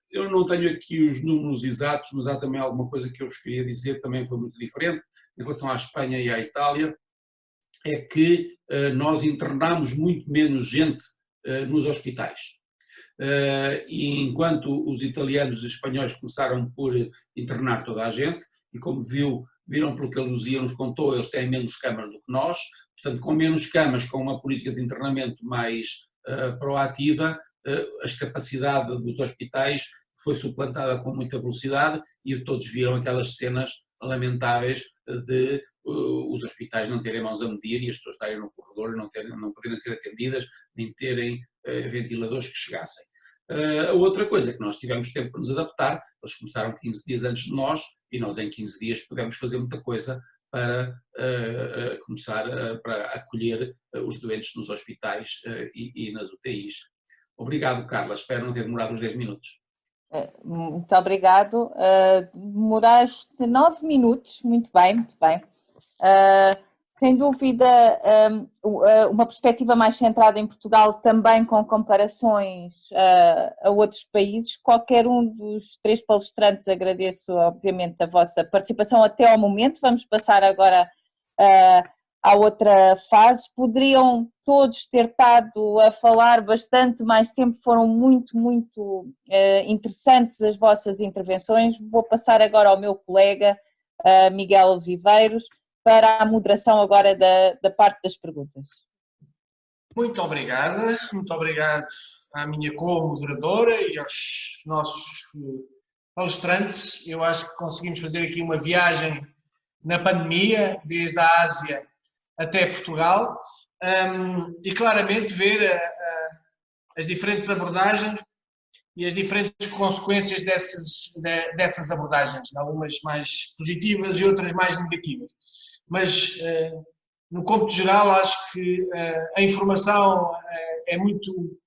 Eu não tenho aqui os números exatos, mas há também alguma coisa que eu vos queria dizer, também foi muito diferente, em relação à Espanha e à Itália, é que nós internámos muito menos gente nos hospitais. E enquanto os italianos e os espanhóis começaram por internar toda a gente, e como viram pelo que a Luzia nos contou, eles têm menos camas do que nós, portanto com menos camas, com uma política de internamento mais proativa, a capacidade dos hospitais foi suplantada com muita velocidade e todos viram aquelas cenas lamentáveis de os hospitais não terem mãos a medir e as pessoas estarem no corredor e não poderem ser atendidas, nem terem ventiladores que chegassem. A outra coisa é que nós tivemos tempo para nos adaptar, eles começaram 15 dias antes de nós e nós em 15 dias pudemos fazer muita coisa para começar para acolher os doentes nos hospitais e nas UTIs. Obrigado, Carla, espero não ter demorado os 10 minutos. Muito obrigado. Demoraste 9 minutos, muito bem, muito bem. Sem dúvida, uma perspectiva mais centrada em Portugal, também com comparações a outros países. Qualquer um dos 3 palestrantes, agradeço obviamente a vossa participação até ao momento. Vamos passar agora à outra fase. Poderiam todos ter estado a falar bastante mais tempo, foram muito interessantes as vossas intervenções. Vou passar agora ao meu colega Miguel Viveiros para a moderação agora da parte das perguntas. Muito obrigado à minha co-moderadora e aos nossos palestrantes. Eu acho que conseguimos fazer aqui uma viagem na pandemia, desde a Ásia até Portugal, e claramente ver as diferentes abordagens e as diferentes consequências dessas abordagens, algumas mais positivas e outras mais negativas. Mas, no cômputo geral, acho que a informação é muito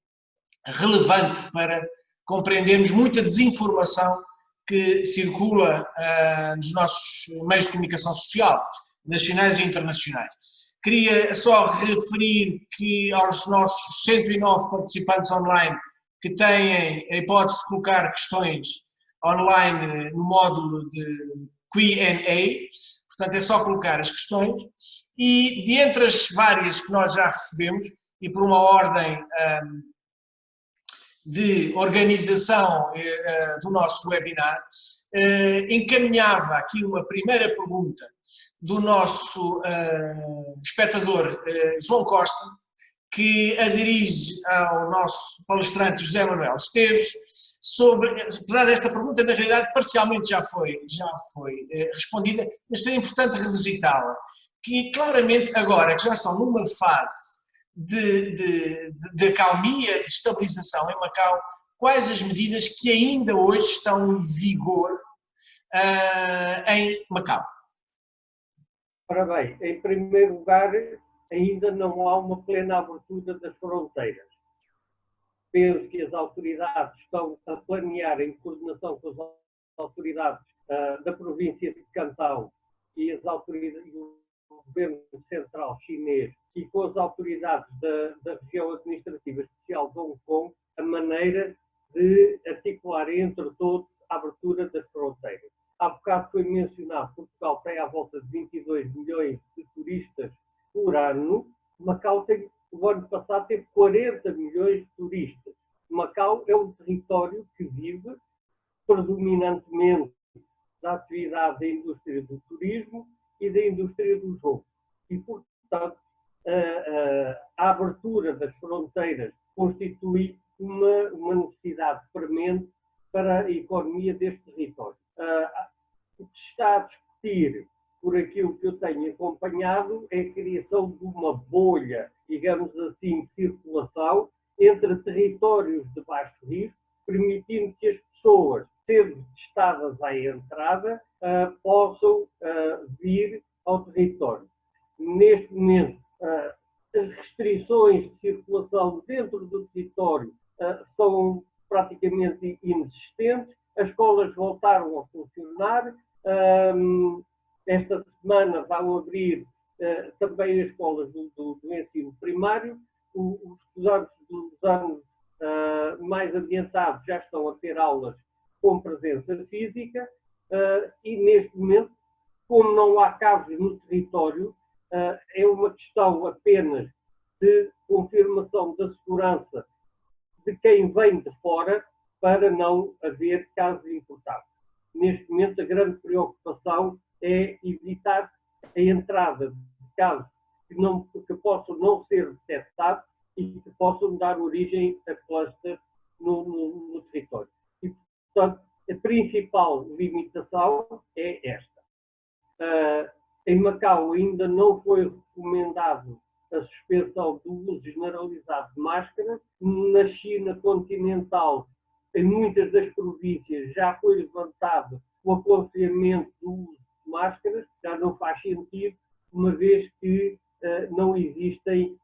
relevante para compreendermos muita desinformação que circula nos nossos meios de comunicação social, nacionais e internacionais. Queria só referir que aos nossos 109 participantes online que têm a hipótese de colocar questões online no módulo de Q&A, portanto é só colocar as questões, e de entre as várias que nós já recebemos, e por uma ordem de organização do nosso webinar, encaminhava aqui uma primeira pergunta do nosso espectador João Costa, que a dirige ao nosso palestrante José Manuel Esteves, sobre, apesar desta pergunta, na realidade, parcialmente já foi respondida, mas seria importante revisitá-la, que claramente agora, que já estão numa fase de acalmia, de estabilização em Macau, quais as medidas que ainda hoje estão em vigor em Macau? Ora bem, em primeiro lugar, ainda não há uma plena abertura das fronteiras. Penso que as autoridades estão a planear, em coordenação com as autoridades da província de Cantão e as autoridades do governo central chinês e com as autoridades da região administrativa especial de Hong Kong, a maneira de articular entre todos a abertura das fronteiras. Há bocado foi mencionado que Portugal tem à volta de 22 milhões de turistas por ano. Macau o ano passado teve 40 milhões de turistas. Macau é um território que vive predominantemente da atividade da indústria do turismo e da indústria do jogo. E, portanto, a abertura das fronteiras constitui uma necessidade premente para a economia deste território. O que se está a discutir, por aquilo que eu tenho acompanhado, é a criação de uma bolha, digamos assim, de circulação entre territórios de baixo risco, permitindo que as pessoas, sendo testadas à entrada, possam vir ao território. Neste momento, as restrições de circulação dentro do território são praticamente inexistentes, as escolas voltaram a funcionar, esta semana vão abrir também as escolas do ensino primário, os estudantes dos anos mais adiantados já estão a ter aulas com presença física e neste momento, como não há casos no território, é uma questão apenas de confirmação da segurança de quem vem de fora para não haver casos importados. Neste momento, a grande preocupação é evitar a entrada de casos que possam não ser detectados e que possam dar origem a clusters no território. E, portanto, a principal limitação é esta. Em Macau ainda não foi recomendado a suspensão do uso generalizado de máscaras. Na China continental, em muitas das províncias, já foi levantado o aconselhamento do uso de máscaras, já não faz sentido, uma vez que não existem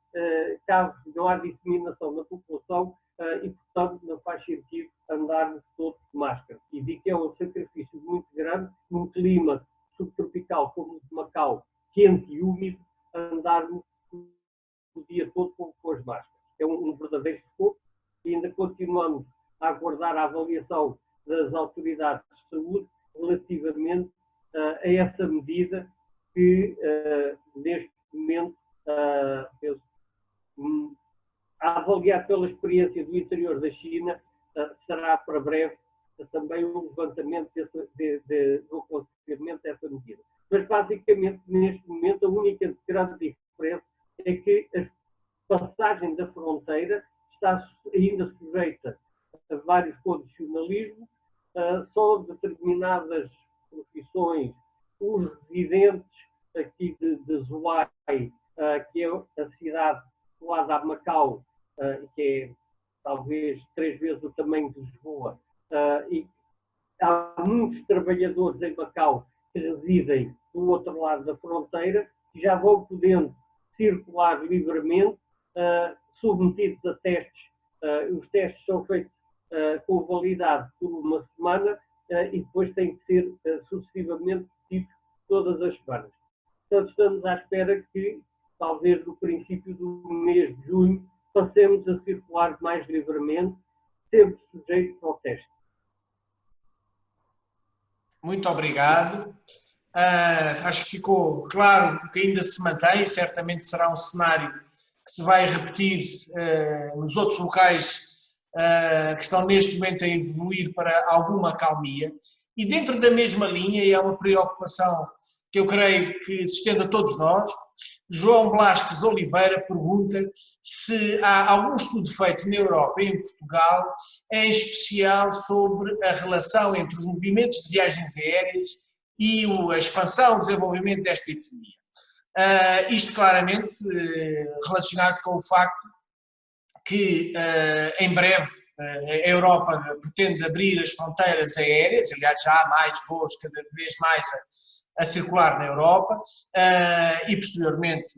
casos, não há disseminação na população e, portanto, não faz sentido andarmos todos de máscara. E vi que é um sacrifício muito grande, num clima subtropical como o de Macau, quente e úmido, andarmos o dia todo com as máscaras. É um verdadeiro esforço e ainda continuamos a aguardar a avaliação das autoridades de saúde relativamente a essa medida que, neste momento, a avaliar pela experiência do interior da China, será para breve também um levantamento do aconselhamento dessa medida. Mas, basicamente, neste momento, a única grande diferença é que a passagem da fronteira está ainda sujeita a vários condicionalismos, só determinadas profissões, os residentes aqui de Zhuhai, que é a cidade colada a Macau, que é talvez 3 vezes o tamanho de Lisboa, e há muitos trabalhadores em Macau que residem do outro lado da fronteira, que já vão podendo circular livremente, submetidos a testes. Os testes são feitos com validade por uma semana e depois têm que ser sucessivamente repetidos todas as semanas. Portanto, estamos à espera que, talvez no princípio do mês de junho, passemos a circular mais livremente, sempre sujeitos ao teste. Muito obrigado. Acho que ficou claro que ainda se mantém, certamente será um cenário que se vai repetir nos outros locais que estão neste momento a evoluir para alguma acalmia. E dentro da mesma linha, e é uma preocupação que eu creio que se estende a todos nós, João Blasques Oliveira pergunta se há algum estudo feito na Europa e em Portugal, em especial sobre a relação entre os movimentos de viagens aéreas e a expansão, o desenvolvimento desta epidemia. Isto claramente relacionado com o facto que em breve a Europa pretende abrir as fronteiras aéreas, aliás já há mais voos cada vez mais a circular na Europa e posteriormente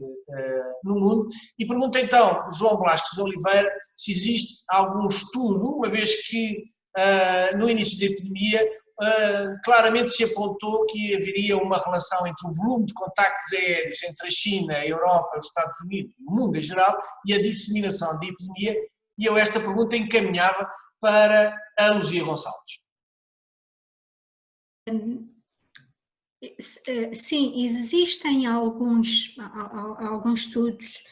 no mundo. E pergunta então, João Blasques Oliveira, se existe algum estudo, uma vez que no início da epidemia claramente se apontou que haveria uma relação entre o volume de contactos aéreos entre a China, a Europa, os Estados Unidos e o mundo em geral e a disseminação da epidemia, e eu esta pergunta encaminhava para a Luzia Gonçalves. Sim, existem alguns estudos,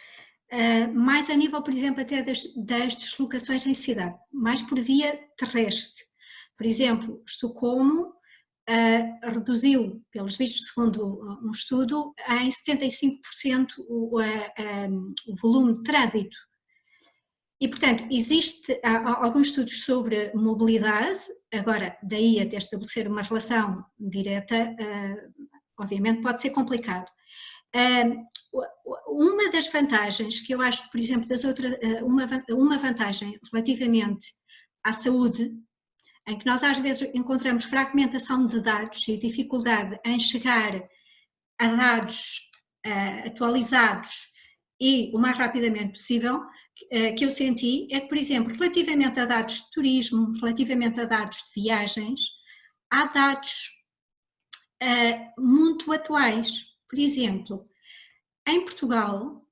mais a nível, por exemplo, até das deslocações em cidade, mais por via terrestre. Por exemplo, Estocolmo reduziu, pelos vistos, segundo um estudo, em 75% o volume de trânsito. E, portanto, há alguns estudos sobre mobilidade, agora, daí até estabelecer uma relação direta, obviamente pode ser complicado. Uma das vantagens que eu acho, por exemplo, uma vantagem relativamente à saúde, em que nós às vezes encontramos fragmentação de dados e dificuldade em chegar a dados atualizados e o mais rapidamente possível, que eu senti é que, por exemplo, relativamente a dados de turismo, relativamente a dados de viagens, há dados muito atuais. Por exemplo, em Portugal,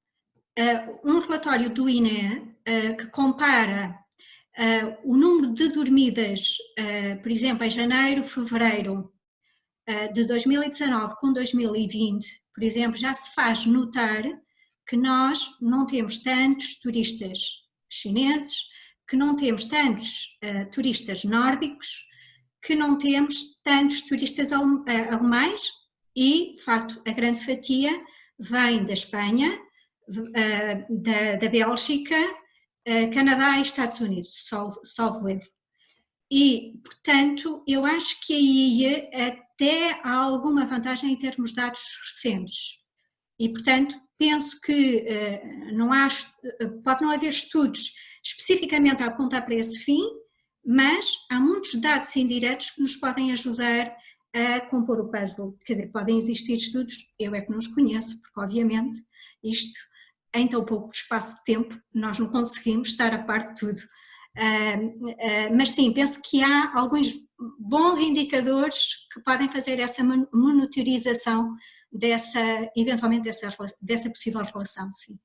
um relatório do INE que compara o número de dormidas, por exemplo, em janeiro, fevereiro de 2019 com 2020, por exemplo, já se faz notar que nós não temos tantos turistas chineses, que não temos tantos turistas nórdicos, que não temos tantos turistas alemães e, de facto, a grande fatia vem da Espanha, da Bélgica, Canadá e Estados Unidos, salvo erro. E, portanto, eu acho que aí até há alguma vantagem em termos de dados recentes. E, portanto, penso que pode não haver estudos especificamente a apontar para esse fim, mas há muitos dados indiretos que nos podem ajudar a compor o puzzle. Quer dizer, podem existir estudos, eu é que não os conheço, porque obviamente isto, em tão pouco espaço de tempo, nós não conseguimos estar a par de tudo. Mas sim, penso que há alguns bons indicadores que podem fazer essa monitorização eventualmente dessa possível relação, sim.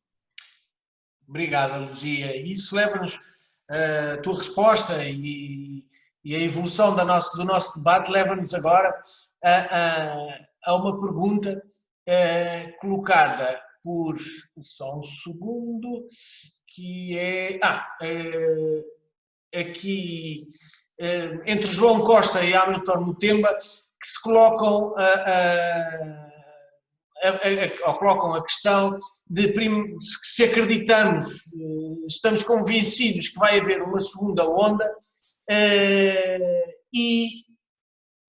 Obrigado, Luzia. Isso leva-nos, a tua resposta e a evolução do nosso debate leva-nos agora a uma pergunta colocada por, só um segundo, que é, aqui entre João Costa e Hamilton Mutemba, que se colocam colocam a questão de se acreditamos, estamos convencidos que vai haver uma segunda onda e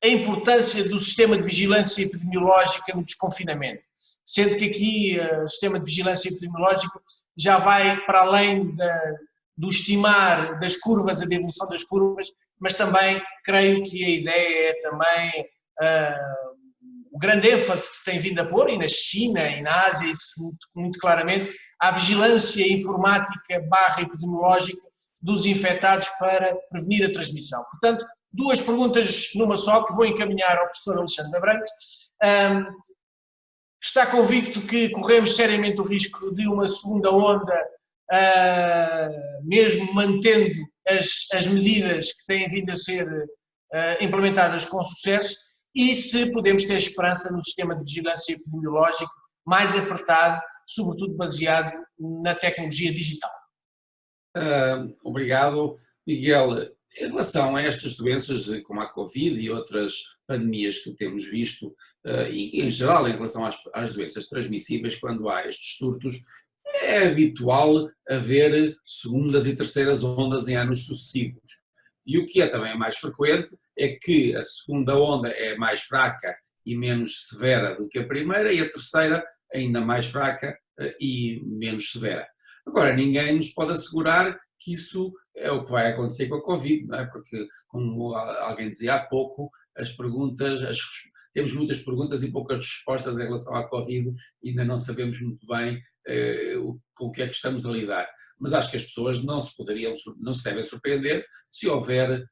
a importância do sistema de vigilância epidemiológica no desconfinamento, sendo que aqui o sistema de vigilância epidemiológica já vai para além do estimar das curvas, a evolução das curvas, mas também creio que a ideia é também o grande ênfase que se tem vindo a pôr, e na China e na Ásia, isso muito claramente, à vigilância informática / epidemiológica dos infectados para prevenir a transmissão. Portanto, duas perguntas numa só, que vou encaminhar ao professor Alexandre Abrantes. Está convicto que corremos seriamente o risco de uma segunda onda, mesmo mantendo as medidas que têm vindo a ser implementadas com sucesso, e se podemos ter esperança no sistema de vigilância epidemiológico mais apertado, sobretudo baseado na tecnologia digital? Obrigado, Miguel. Em relação a estas doenças como a Covid e outras pandemias que temos visto, e em geral em relação às doenças transmissíveis, quando há estes surtos, é habitual haver segundas e terceiras ondas em anos sucessivos. E o que é também mais frequente é que a segunda onda é mais fraca e menos severa do que a primeira, e a terceira ainda mais fraca e menos severa. Agora, ninguém nos pode assegurar que isso é o que vai acontecer com a Covid, não é? Porque, como alguém dizia há pouco, temos muitas perguntas e poucas respostas em relação à Covid, e ainda não sabemos muito bem com o que é que estamos a lidar. Mas acho que as pessoas não se devem surpreender se houver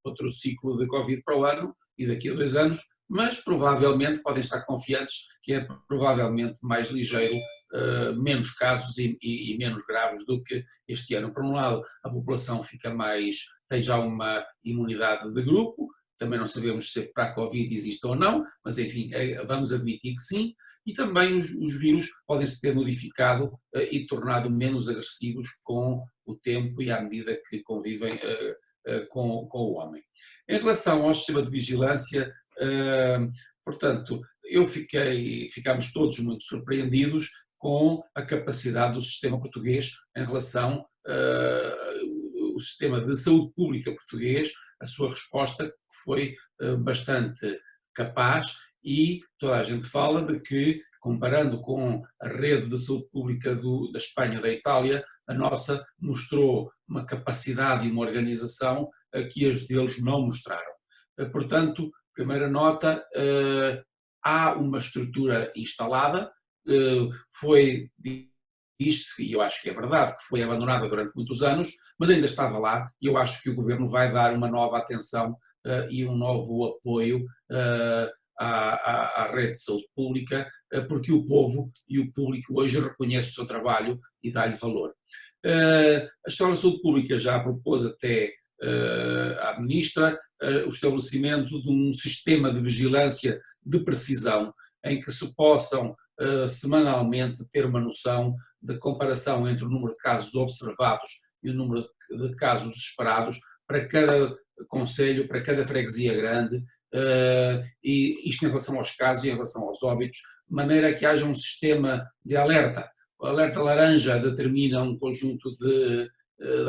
outro ciclo de Covid para o ano e daqui a 2 anos, mas provavelmente podem estar confiantes que é provavelmente mais ligeiro, menos casos e menos graves do que este ano. Por um lado, a população tem já uma imunidade de grupo, também não sabemos se para a Covid existe ou não, mas enfim, vamos admitir que sim, e também os vírus podem se ter modificado e tornado menos agressivos com o tempo e à medida que convivem com o homem. Em relação ao sistema de vigilância, portanto, ficámos todos muito surpreendidos com a capacidade do sistema português em relação ao sistema de saúde pública português, a sua resposta que foi bastante capaz, e toda a gente fala de que, comparando com a rede de saúde pública da Espanha e da Itália, a nossa mostrou uma capacidade e uma organização que as deles não mostraram. Portanto, primeira nota, há uma estrutura instalada, foi isto, e eu acho que é verdade, que foi abandonada durante muitos anos, mas ainda estava lá, e eu acho que o Governo vai dar uma nova atenção e um novo apoio à rede de saúde pública, porque o povo e o público hoje reconhecem o seu trabalho e dá-lhe valor. A História da Saúde Pública já propôs até à Ministra o estabelecimento de um sistema de vigilância de precisão, em que se possam semanalmente ter uma noção de comparação entre o número de casos observados e o número de casos esperados para cada concelho, para cada freguesia grande, e isto em relação aos casos e em relação aos óbitos, de maneira que haja um sistema de alerta. O alerta laranja determina um conjunto de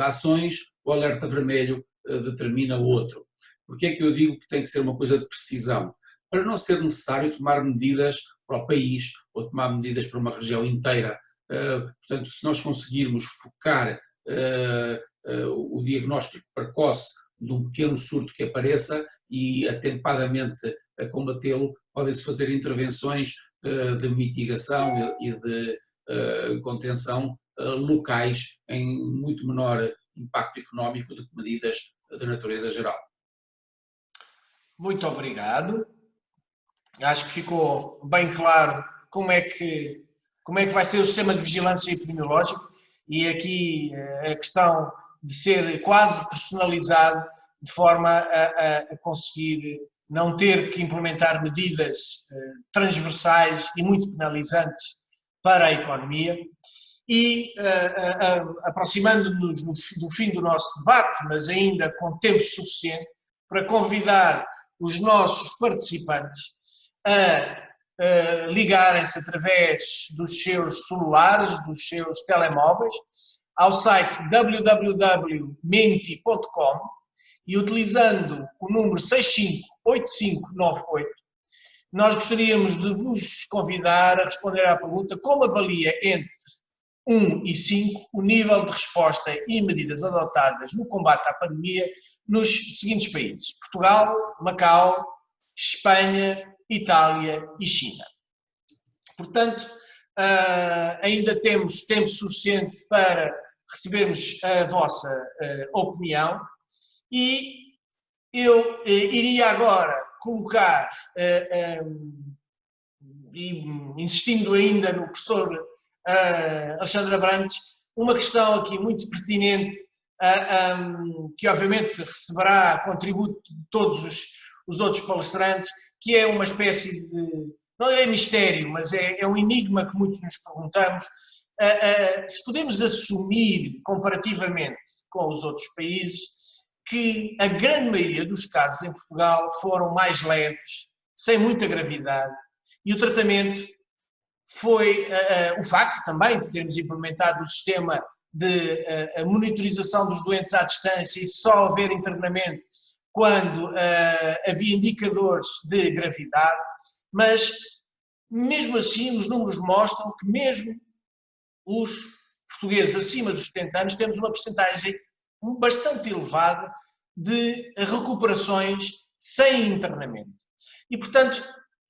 ações, o alerta vermelho determina outro. Porquê é que eu digo que tem que ser uma coisa de precisão? Para não ser necessário tomar medidas para o país ou tomar medidas para uma região inteira. Portanto, se nós conseguirmos focar o diagnóstico precoce de um pequeno surto que apareça e atempadamente a combatê-lo, podem-se fazer intervenções de mitigação e de contenção locais em muito menor impacto económico do que medidas de natureza geral. Muito obrigado. Acho que ficou bem claro como é que vai ser o sistema de vigilância epidemiológico, e aqui a questão de ser quase personalizado, de forma a conseguir não ter que implementar medidas transversais e muito penalizantes para a economia. E aproximando-nos do fim do nosso debate, mas ainda com tempo suficiente, para convidar os nossos participantes a ligarem-se através dos seus celulares, dos seus telemóveis, ao site www.menti.com, e utilizando o número 658598, nós gostaríamos de vos convidar a responder à pergunta: como avalia entre 1 e 5, o nível de resposta e medidas adotadas no combate à pandemia nos seguintes países: Portugal, Macau, Espanha, Itália e China. Portanto, ainda temos tempo suficiente para recebermos a vossa opinião e eu iria agora colocar, insistindo ainda no professor Alexandre Abrantes, uma questão aqui muito pertinente, que obviamente receberá contributo de todos os outros palestrantes, que é uma espécie de, não é mistério, mas é um enigma que muitos nos perguntamos, se podemos assumir, comparativamente com os outros países, que a grande maioria dos casos em Portugal foram mais leves, sem muita gravidade, e o tratamento foi o facto também de termos implementado o sistema de monitorização dos doentes à distância e só haver internamento quando havia indicadores de gravidade, mas mesmo assim os números mostram que mesmo os portugueses acima dos 70 anos temos uma percentagem bastante elevada de recuperações sem internamento. E, portanto,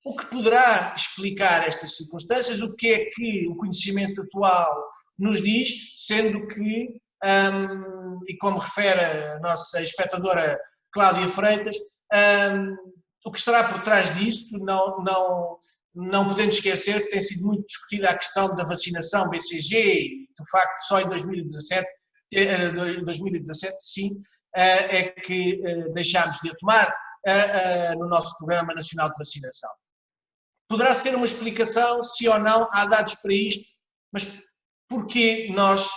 o que poderá explicar estas circunstâncias, o que é que o conhecimento atual nos diz, sendo que, e como refere a nossa espectadora Cláudia Freitas, o que estará por trás disto, não podendo esquecer que tem sido muito discutida a questão da vacinação BCG e, de facto, só em 2017 sim, é que deixámos de a tomar no nosso Programa Nacional de Vacinação. Poderá ser uma explicação, se ou não, há dados para isto, mas porquê nós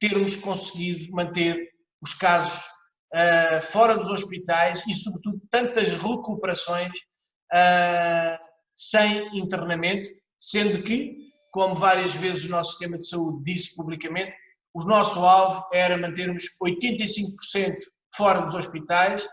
termos conseguido manter os casos fora dos hospitais e, sobretudo, tantas recuperações sem internamento, sendo que, como várias vezes o nosso sistema de saúde disse publicamente, o nosso alvo era mantermos 85% fora dos hospitais,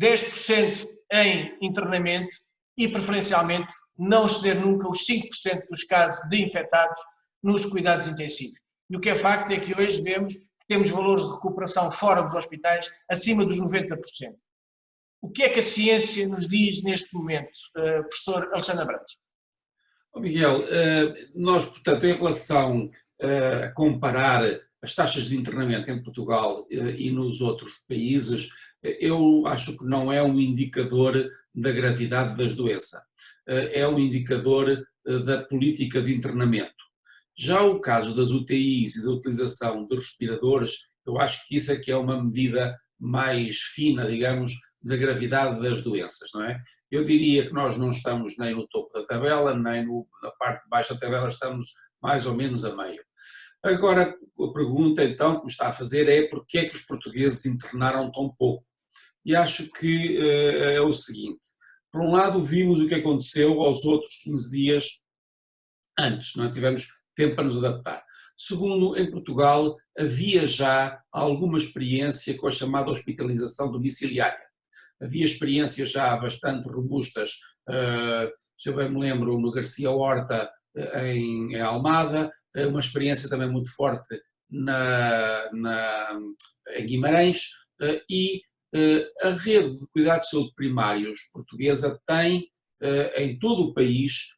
10% em internamento e, preferencialmente, não exceder nunca os 5% dos casos de infectados nos cuidados intensivos. E o que é facto é que hoje vemos que temos valores de recuperação fora dos hospitais acima dos 90%. O que é que a ciência nos diz neste momento, professor Alexandre Abrantes? Miguel, nós, portanto, em relação a comparar as taxas de internamento em Portugal e nos outros países, eu acho que não é um indicador da gravidade das doenças, é um indicador da política de internamento. Já o caso das UTIs e da utilização de respiradores, eu acho que isso é que é uma medida mais fina, digamos, da gravidade das doenças, não é? Eu diria que nós não estamos nem no topo da tabela, nem na parte de baixo da tabela, estamos mais ou menos a meio. Agora, a pergunta então que me está a fazer é porquê é que os portugueses internaram tão pouco? E acho que é o seguinte, por um lado vimos o que aconteceu aos outros 15 dias antes, não tivemos tempo para nos adaptar. Segundo, em Portugal havia já alguma experiência com a chamada hospitalização domiciliária. Havia experiências já bastante robustas, se eu bem me lembro, no Garcia Horta, em Almada, uma experiência também muito forte em Guimarães, e a rede de cuidados de saúde primários portuguesa tem em todo o país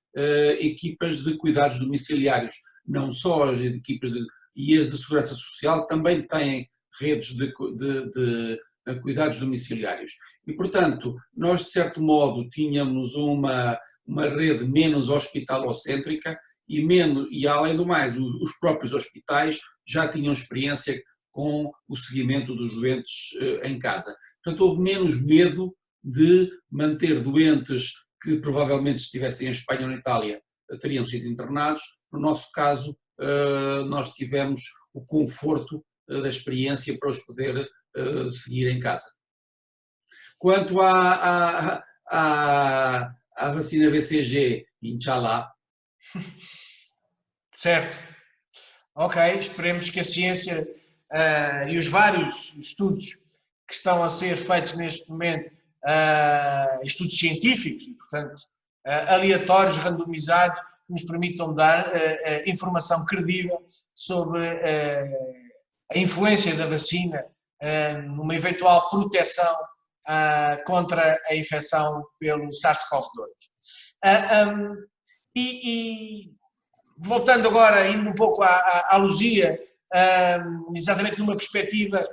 equipas de cuidados domiciliários, não só as equipas e as de segurança social também têm redes de cuidados domiciliários. E, portanto, nós, de certo modo, tínhamos uma rede menos hospitalocêntrica e, além do mais, os próprios hospitais já tinham experiência com o seguimento dos doentes em casa. Portanto, houve menos medo de manter doentes que provavelmente se estivessem em Espanha ou na Itália teriam sido internados. No nosso caso, nós tivemos o conforto da experiência para os poder seguir em casa. Quanto à vacina BCG, inshallah. Certo. Ok, esperemos que a ciência e os vários estudos que estão a ser feitos neste momento, estudos científicos, e, portanto, aleatórios, randomizados, nos permitam dar informação credível sobre a influência da vacina numa eventual proteção contra a infecção pelo SARS-CoV-2. E voltando agora, indo um pouco à Luzia, exatamente numa perspectiva,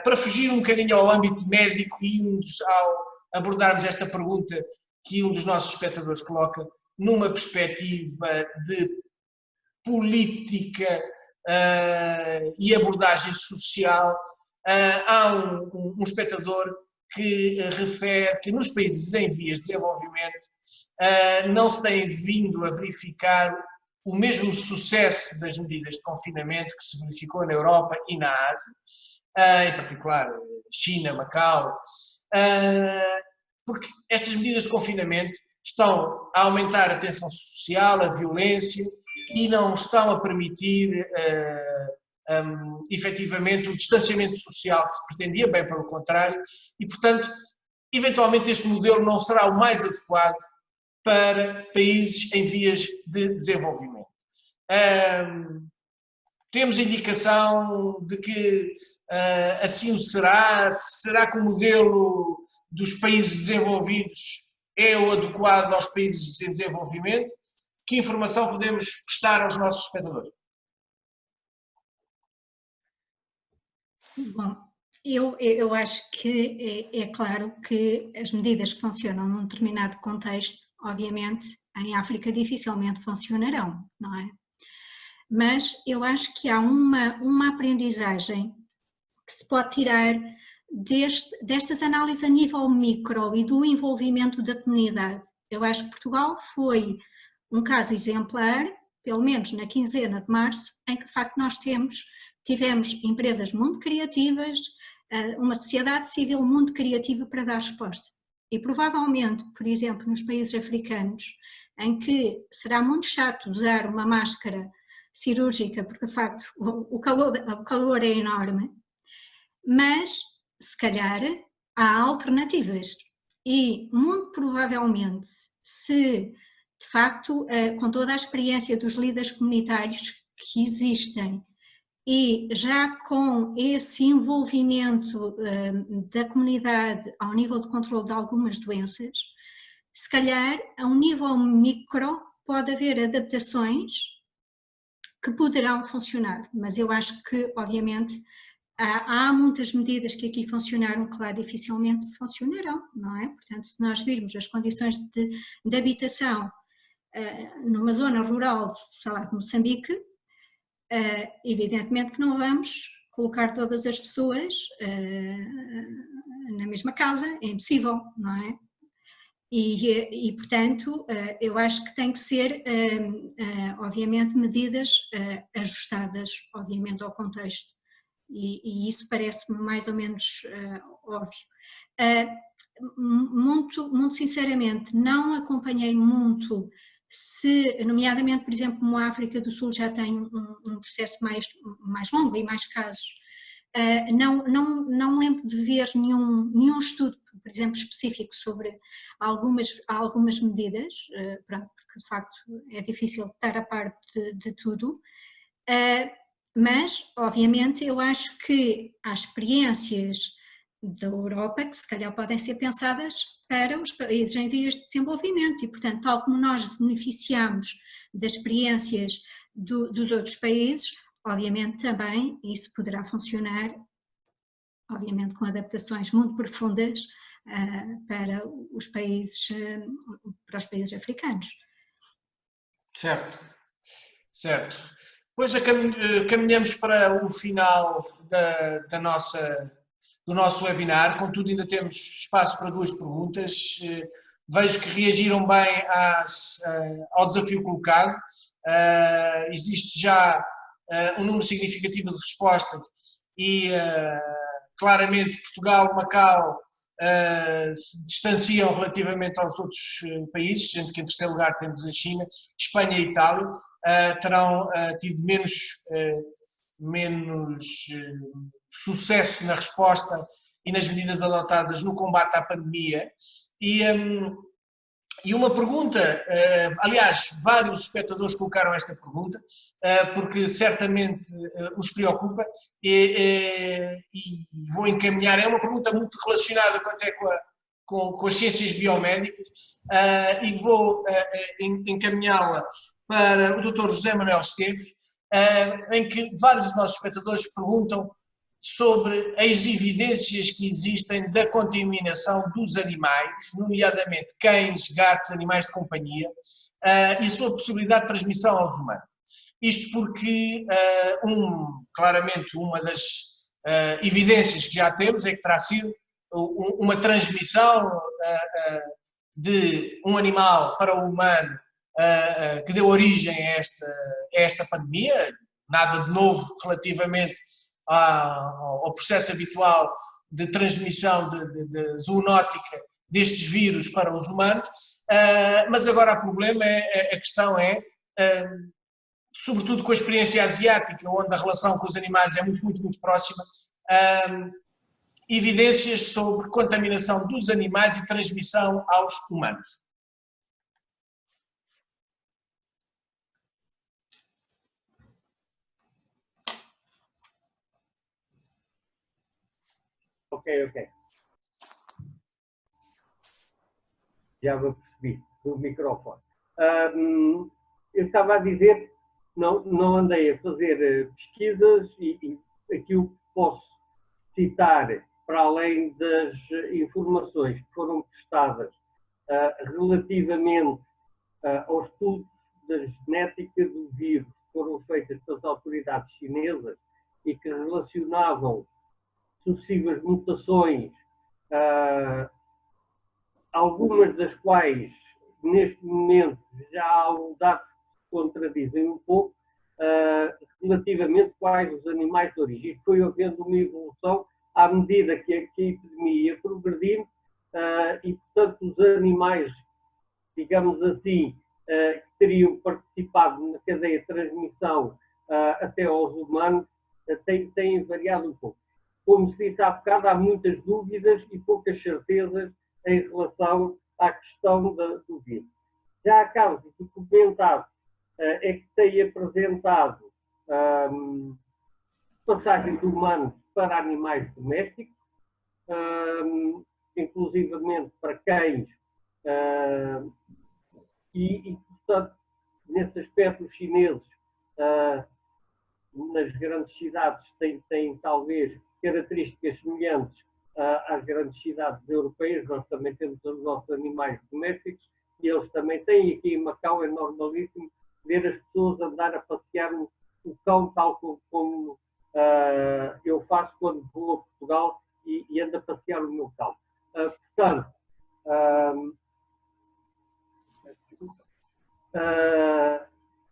para fugir um bocadinho ao âmbito médico e ao abordarmos esta pergunta que um dos nossos espectadores coloca, numa perspectiva de política e abordagem social, há um espectador que refere que nos países em vias de desenvolvimento não se tem vindo a verificar o mesmo sucesso das medidas de confinamento que se verificou na Europa e na Ásia, em particular China, Macau, porque estas medidas de confinamento estão a aumentar a tensão social, a violência e não estão a permitir efetivamente o distanciamento social que se pretendia, bem pelo contrário, e portanto, eventualmente este modelo não será o mais adequado para países em vias de desenvolvimento. Temos indicação de que assim o será? Será que o modelo dos países desenvolvidos é o adequado aos países em desenvolvimento? Que informação podemos prestar aos nossos espectadores? Bom, eu acho que é claro que as medidas que funcionam num determinado contexto, obviamente, em África dificilmente funcionarão, não é? Mas eu acho que há uma aprendizagem que se pode tirar destas análises a nível micro e do envolvimento da comunidade. Eu acho que Portugal foi um caso exemplar, pelo menos na quinzena de março, em que de facto nós tivemos empresas muito criativas, uma sociedade civil muito criativa para dar resposta. E provavelmente, por exemplo, nos países africanos, em que será muito chato usar uma máscara cirúrgica, porque de facto o calor é enorme, mas se calhar há alternativas e muito provavelmente se de facto com toda a experiência dos líderes comunitários que existem e já com esse envolvimento da comunidade ao nível de controle de algumas doenças, se calhar a um nível micro pode haver adaptações que poderão funcionar, mas eu acho que obviamente há muitas medidas que aqui funcionaram que lá dificilmente funcionarão, não é? Portanto, se nós virmos as condições de habitação numa zona rural, sei lá, de Moçambique, evidentemente que não vamos colocar todas as pessoas na mesma casa, é impossível, não é? E portanto, eu acho que tem que ser, obviamente, medidas ajustadas, obviamente, ao contexto. E isso parece-me mais ou menos óbvio. Muito sinceramente, não acompanhei muito nomeadamente, por exemplo, como a África do Sul já tem um processo mais longo e mais casos, não me lembro de ver nenhum estudo, por exemplo, específico sobre algumas medidas, porque de facto é difícil estar a par de tudo, mas obviamente eu acho que há experiências da Europa que se calhar podem ser pensadas para os países em vias de desenvolvimento e, portanto, tal como nós beneficiamos das experiências dos outros países, obviamente também isso poderá funcionar, obviamente com adaptações muito profundas para os países africanos. Certo, certo. Pois caminhamos para o final do nosso webinar, contudo ainda temos espaço para 2 perguntas. Vejo que reagiram bem ao desafio colocado. Existe já um número significativo de respostas e claramente Portugal, Macau se distanciam relativamente aos outros países, sendo que em terceiro lugar temos a China, Espanha e Itália, terão tido menos sucesso na resposta e nas medidas adotadas no combate à pandemia E uma pergunta, aliás, vários espectadores colocaram esta pergunta, porque certamente os preocupa, e vou encaminhar, é uma pergunta muito relacionada até com as ciências biomédicas, e vou encaminhá-la para o Dr. José Manuel Esteves, em que vários dos nossos espectadores perguntam sobre as evidências que existem da contaminação dos animais, nomeadamente cães, gatos, animais de companhia, e a sua possibilidade de transmissão aos humanos. Isto porque, claramente, uma das evidências que já temos é que terá sido uma transmissão de um animal para o humano que deu origem a esta pandemia, nada de novo relativamente ao processo habitual de transmissão de zoonótica destes vírus para os humanos, mas agora o problema, a questão é, sobretudo com a experiência asiática, onde a relação com os animais é muito próxima, evidências sobre contaminação dos animais e transmissão aos humanos. Ok. Já me percebi do microfone. Eu estava a dizer, não andei a fazer pesquisas e aquilo que posso citar, para além das informações que foram prestadas relativamente ao estudo da genética do vírus, que foram feitas pelas autoridades chinesas e que relacionavam sucessivas mutações, algumas das quais, neste momento, já há dados que contradizem um pouco, relativamente quais os animais de origem. Isto foi havendo uma evolução à medida que a epidemia ia progredindo e, portanto, os animais, digamos assim, que teriam participado na cadeia de transmissão até aos humanos, têm variado um pouco. Como se disse há bocado, há muitas dúvidas e poucas certezas em relação à questão do vírus. Já há casos documentados é que tem apresentado passagem de humanos para animais domésticos, inclusivamente para cães, e, portanto, nesse aspecto, os chineses, nas grandes cidades, têm talvez características semelhantes às grandes cidades europeias. Nós também temos os nossos animais domésticos e eles também têm. Aqui em Macau é normalíssimo ver as pessoas andar a passear o cão, tal como eu faço quando vou a Portugal e ando a passear o meu cão. Portanto,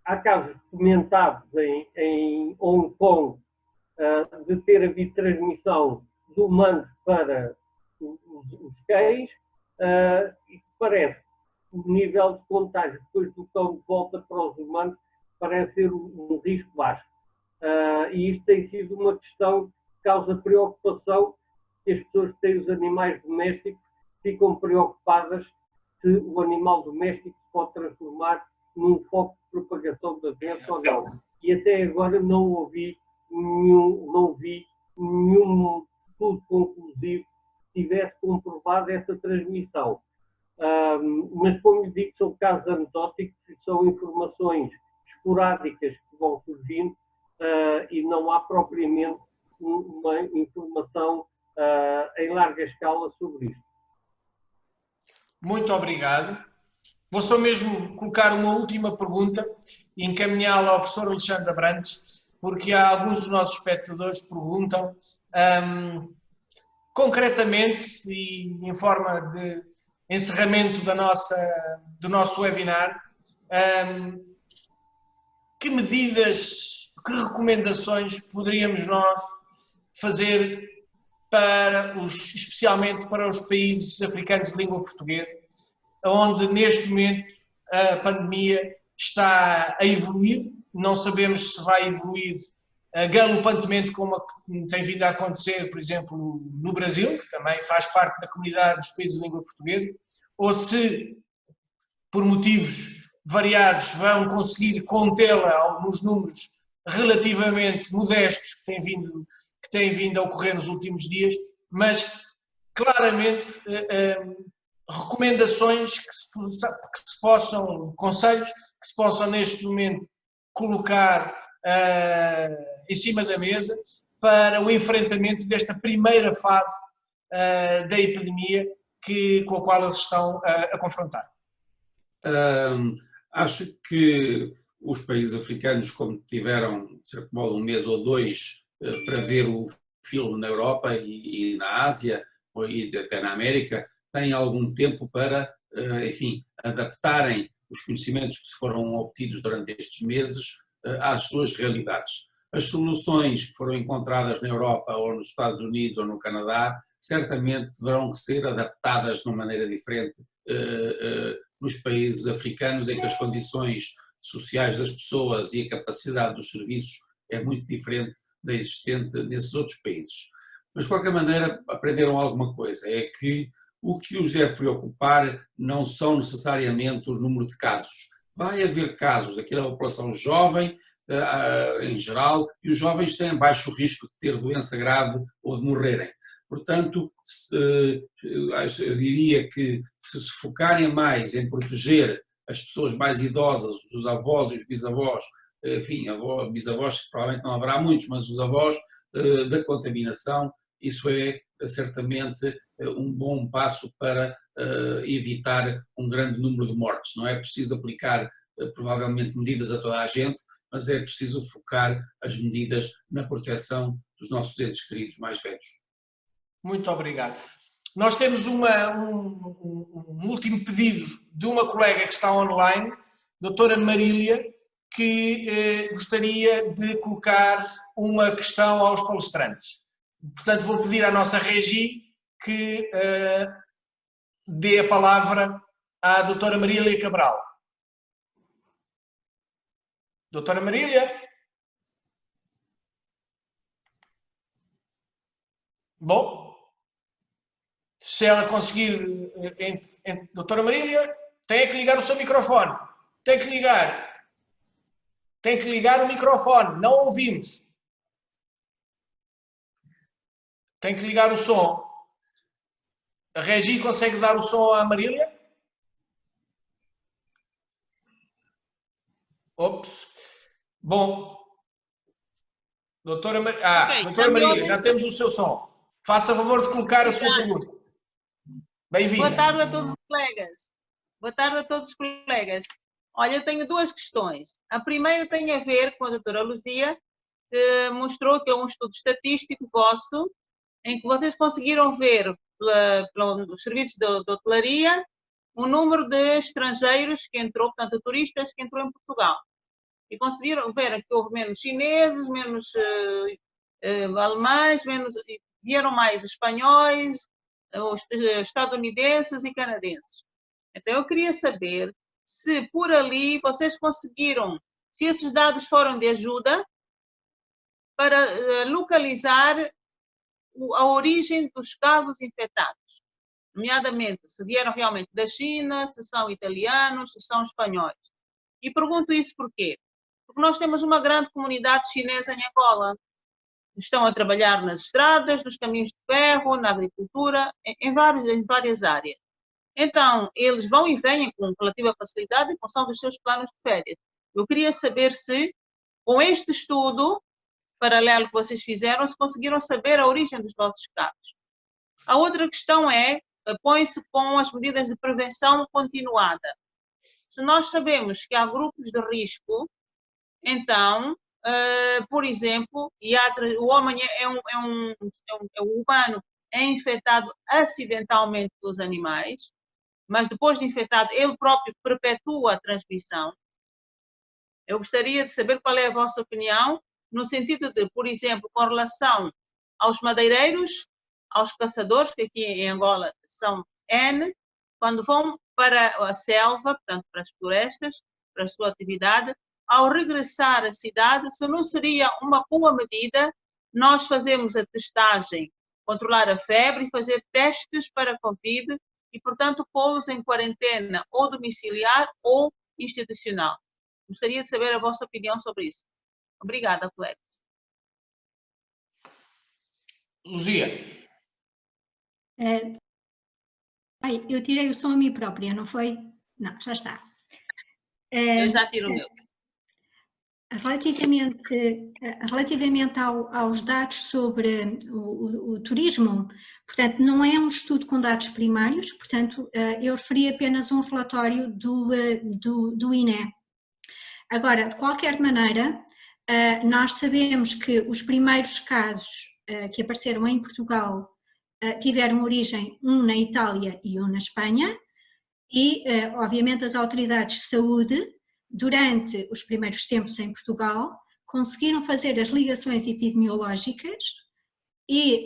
há casos documentados em Hong Kong de ter havido transmissão de humanos para os cães, e parece que o nível de contágio depois do cão de volta para os humanos parece ser um risco baixo. E isto tem sido uma questão que causa preocupação, que as pessoas que têm os animais domésticos ficam preocupadas se o animal doméstico se pode transformar num foco de propagação da doença ou não. E até agora não vi nenhum estudo conclusivo que tivesse comprovado essa transmissão. Mas, como lhe digo, são casos anedóticos, são informações esporádicas que vão surgindo e não há propriamente uma informação em larga escala sobre isto. Muito obrigado. Vou só mesmo colocar uma última pergunta e encaminhá-la ao professor Alexandre Abrantes, porque há alguns dos nossos espectadores que perguntam, concretamente e em forma de encerramento do nosso webinar, que medidas, que recomendações poderíamos nós fazer especialmente para os países africanos de língua portuguesa, onde neste momento a pandemia está a evoluir. Não sabemos se vai evoluir galopantemente como tem vindo a acontecer, por exemplo, no Brasil, que também faz parte da comunidade dos países de língua portuguesa, ou se por motivos variados, vão conseguir contê-la nos números relativamente modestos que têm vindo a ocorrer nos últimos dias, mas claramente recomendações que se possam, conselhos que se possam neste momento colocar em cima da mesa para o enfrentamento desta primeira fase da epidemia com a qual eles estão a confrontar. Acho que os países africanos, como tiveram, de certo modo, 1 mês ou 2 para ver o filme na Europa e na Ásia, e até na América, têm algum tempo para, enfim, adaptarem os conhecimentos que se foram obtidos durante estes meses às suas realidades. As soluções que foram encontradas na Europa ou nos Estados Unidos ou no Canadá certamente deverão ser adaptadas de uma maneira diferente nos países africanos, em que as condições sociais das pessoas e a capacidade dos serviços é muito diferente da existente nesses outros países. Mas, de qualquer maneira, aprenderam alguma coisa, é que o que os deve preocupar não são necessariamente o número de casos. Vai haver casos, aqui na população jovem, em geral, e os jovens têm baixo risco de ter doença grave ou de morrerem. Portanto, eu diria que se focarem mais em proteger as pessoas mais idosas, os avós e os bisavós, enfim, bisavós provavelmente não haverá muitos, mas os avós da contaminação, isso é certamente um bom passo para evitar um grande número de mortes. Não é preciso aplicar provavelmente medidas a toda a gente, mas é preciso focar as medidas na proteção dos nossos entes queridos mais velhos. Muito obrigado. Nós temos um último pedido de uma colega que está online, doutora Marília, que gostaria de colocar uma questão aos palestrantes. Portanto, vou pedir à nossa Regi que dê a palavra à doutora Marília Cabral. Doutora Marília? Bom, se ela conseguir... Doutora Marília, tem que ligar o seu microfone. Tem que ligar o microfone, não ouvimos. Tem que ligar o som. A Regi consegue dar o som à Marília? Ops. Bom. Doutora Marília, já temos o seu som. Faça favor de colocar a sua pergunta. Bem-vinda. Boa tarde a todos os colegas. Boa tarde a todos os colegas. Olha, eu tenho 2 questões. A primeira tem a ver com a doutora Luzia, que mostrou que é um estudo estatístico vosso, em que vocês conseguiram ver pelos serviços de hotelaria o número de estrangeiros que entrou, portanto, turistas que entrou em Portugal. E conseguiram ver que houve menos chineses, menos alemães, vieram mais espanhóis, estadunidenses e canadenses. Então, eu queria saber se por ali vocês conseguiram, se esses dados foram de ajuda para localizar a origem dos casos infectados, nomeadamente se vieram realmente da China, se são italianos, se são espanhóis. E pergunto isso por quê? Porque nós temos uma grande comunidade chinesa em Angola. Estão a trabalhar nas estradas, nos caminhos de ferro, na agricultura, em várias áreas. Então, eles vão e vêm com relativa facilidade em função dos seus planos de férias. Eu queria saber se, com este estudo paralelo que vocês fizeram, se conseguiram saber a origem dos vossos casos. A outra questão põe-se com as medidas de prevenção continuada. Se nós sabemos que há grupos de risco, então, por exemplo, o homem o humano é infectado acidentalmente pelos animais, mas depois de infectado, ele próprio perpetua a transmissão. Eu gostaria de saber qual é a vossa opinião, no sentido de, por exemplo, com relação aos madeireiros, aos caçadores, que aqui em Angola são N, quando vão para a selva, portanto, para as florestas, para a sua atividade, ao regressar à cidade, se não seria uma boa medida nós fazermos a testagem, controlar a febre e fazer testes para Covid e, portanto, pô-los em quarentena ou domiciliar ou institucional. Gostaria de saber a vossa opinião sobre isso. Obrigada, colegas. Luzia. Eu tirei o som a mim própria, não foi? Não, já está. Eu já tiro o meu. Relativamente aos dados sobre o turismo, portanto, não é um estudo com dados primários, portanto, eu referi apenas um relatório do INE. Agora, de qualquer maneira, nós sabemos que os primeiros casos que apareceram em Portugal tiveram origem um na Itália e um na Espanha, e, obviamente, as autoridades de saúde, durante os primeiros tempos em Portugal, conseguiram fazer as ligações epidemiológicas e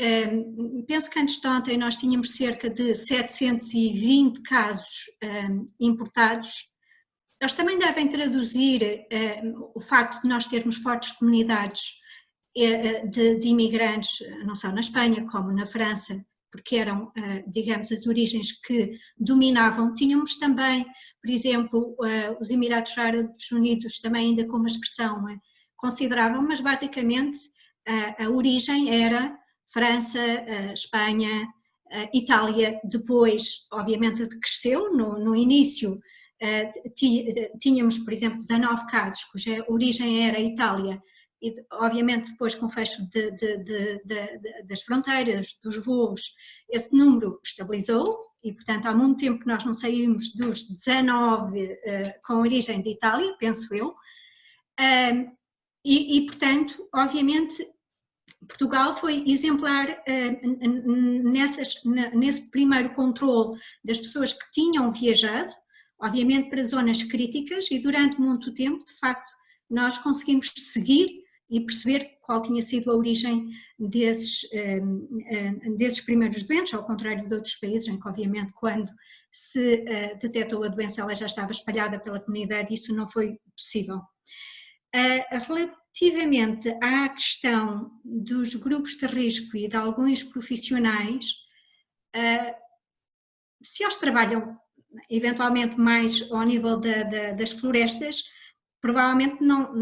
penso que antes de ontem nós tínhamos cerca de 720 casos importados. Eles também devem traduzir o facto de nós termos fortes comunidades de imigrantes, não só na Espanha como na França, porque eram, digamos, as origens que dominavam. Tínhamos também, por exemplo, os Emirados Árabes Unidos, também ainda com uma expressão considerável, mas basicamente a origem era França, Espanha, Itália. Depois, obviamente, cresceu. No início tínhamos, por exemplo, 19 casos cuja origem era Itália, e obviamente depois com o fecho das fronteiras, dos voos, esse número estabilizou e, portanto, há muito tempo que nós não saímos dos 19 com origem de Itália, penso eu, portanto, obviamente, Portugal foi exemplar nesse primeiro controle das pessoas que tinham viajado, obviamente para zonas críticas, e durante muito tempo, de facto, nós conseguimos seguir e perceber qual tinha sido a origem desses primeiros doentes, ao contrário de outros países, em que, obviamente, quando se detectou a doença, ela já estava espalhada pela comunidade, e isso não foi possível. Relativamente à questão dos grupos de risco e de alguns profissionais, se eles trabalham eventualmente mais ao nível das florestas, provavelmente não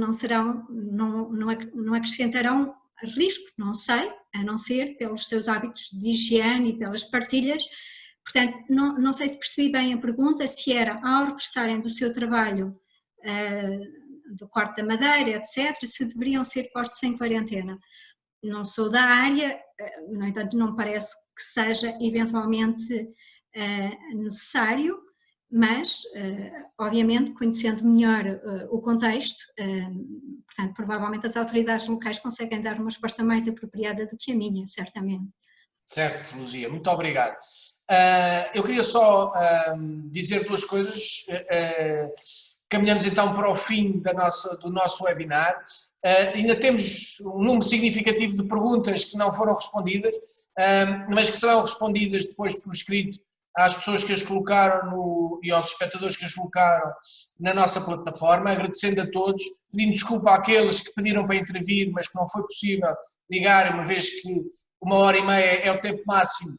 acrescentarão risco, não sei, a não ser pelos seus hábitos de higiene e pelas partilhas. Portanto, não sei se percebi bem a pergunta, se era ao regressarem do seu trabalho, do corte da madeira, etc., se deveriam ser postos em quarentena. Não sou da área, no entanto, não me parece que seja eventualmente necessário, mas, obviamente, conhecendo melhor o contexto, portanto, provavelmente as autoridades locais conseguem dar uma resposta mais apropriada do que a minha, certamente. Certo, Luzia, muito obrigado. Eu queria só dizer duas coisas. Caminhamos então para o fim do nosso webinar. Ainda temos um número significativo de perguntas que não foram respondidas, mas que serão respondidas depois por escrito às pessoas que as colocaram e aos espectadores que as colocaram na nossa plataforma, agradecendo a todos, pedindo desculpa àqueles que pediram para intervir, mas que não foi possível ligar, uma vez que 1h30 é o tempo máximo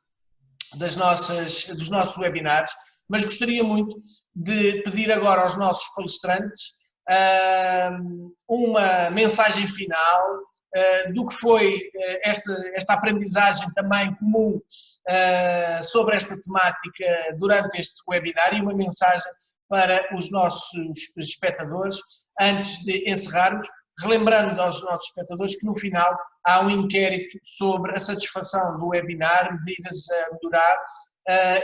dos nossos webinars, mas gostaria muito de pedir agora aos nossos palestrantes uma mensagem final do que foi esta aprendizagem também comum sobre esta temática durante este webinar, e uma mensagem para os nossos espectadores antes de encerrarmos, relembrando aos nossos espectadores que no final há um inquérito sobre a satisfação do webinar, medidas a melhorar,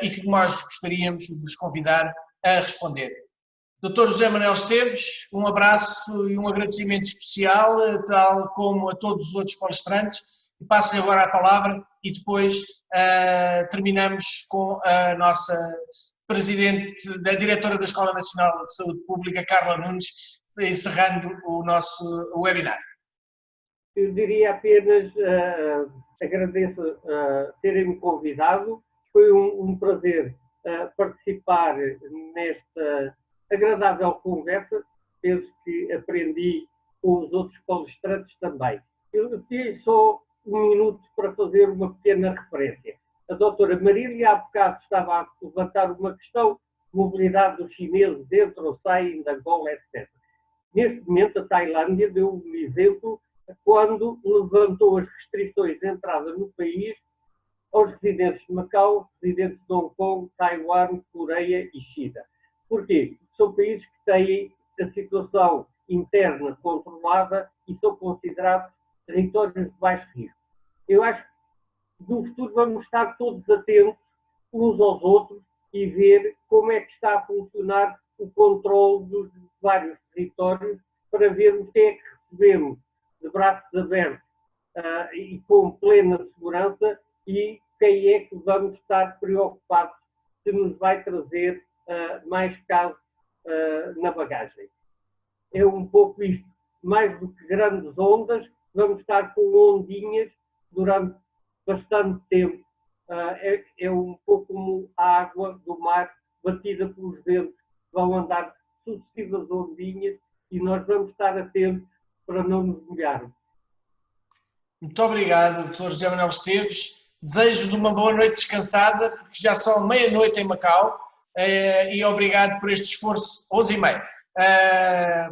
e que nós gostaríamos de vos convidar a responder. Dr. José Manuel Esteves, um abraço e um agradecimento especial, tal como a todos os outros palestrantes. Passo-lhe agora a palavra e depois terminamos com a nossa presidente, da diretora da Escola Nacional de Saúde Pública, Carla Nunes, encerrando o nosso webinar. Eu diria apenas, agradeço terem-me convidado, foi um prazer participar nesta agradável conversa, penso que aprendi com os outros palestrantes também. Eu tenho só um minuto para fazer uma pequena referência. A doutora Marília há bocado estava a levantar uma questão de mobilidade dos chineses, entram ou saem da Angola, etc. Neste momento, a Tailândia deu um exemplo quando levantou as restrições de entrada no país aos residentes de Macau, residentes de Hong Kong, Taiwan, Coreia e China. Porquê? Porque são países que têm a situação interna controlada e são considerados territórios de baixo risco. Eu acho que no futuro vamos estar todos atentos uns aos outros e ver como é que está a funcionar o controle dos vários territórios para ver o que é que recebemos de braços abertos e com plena segurança e quem é que vamos estar preocupados se nos vai trazer mais casos na bagagem. É um pouco isto. Mais do que grandes ondas, vamos estar com ondinhas durante bastante tempo. É um pouco como a água do mar batida pelos ventos. Vão andar sucessivas ondinhas e nós vamos estar atentos para não nos molharmos. Muito obrigado, Dr. José Manuel Esteves. Desejo-lhe uma boa noite descansada, porque já são meia-noite em Macau, e obrigado por este esforço, 11h30,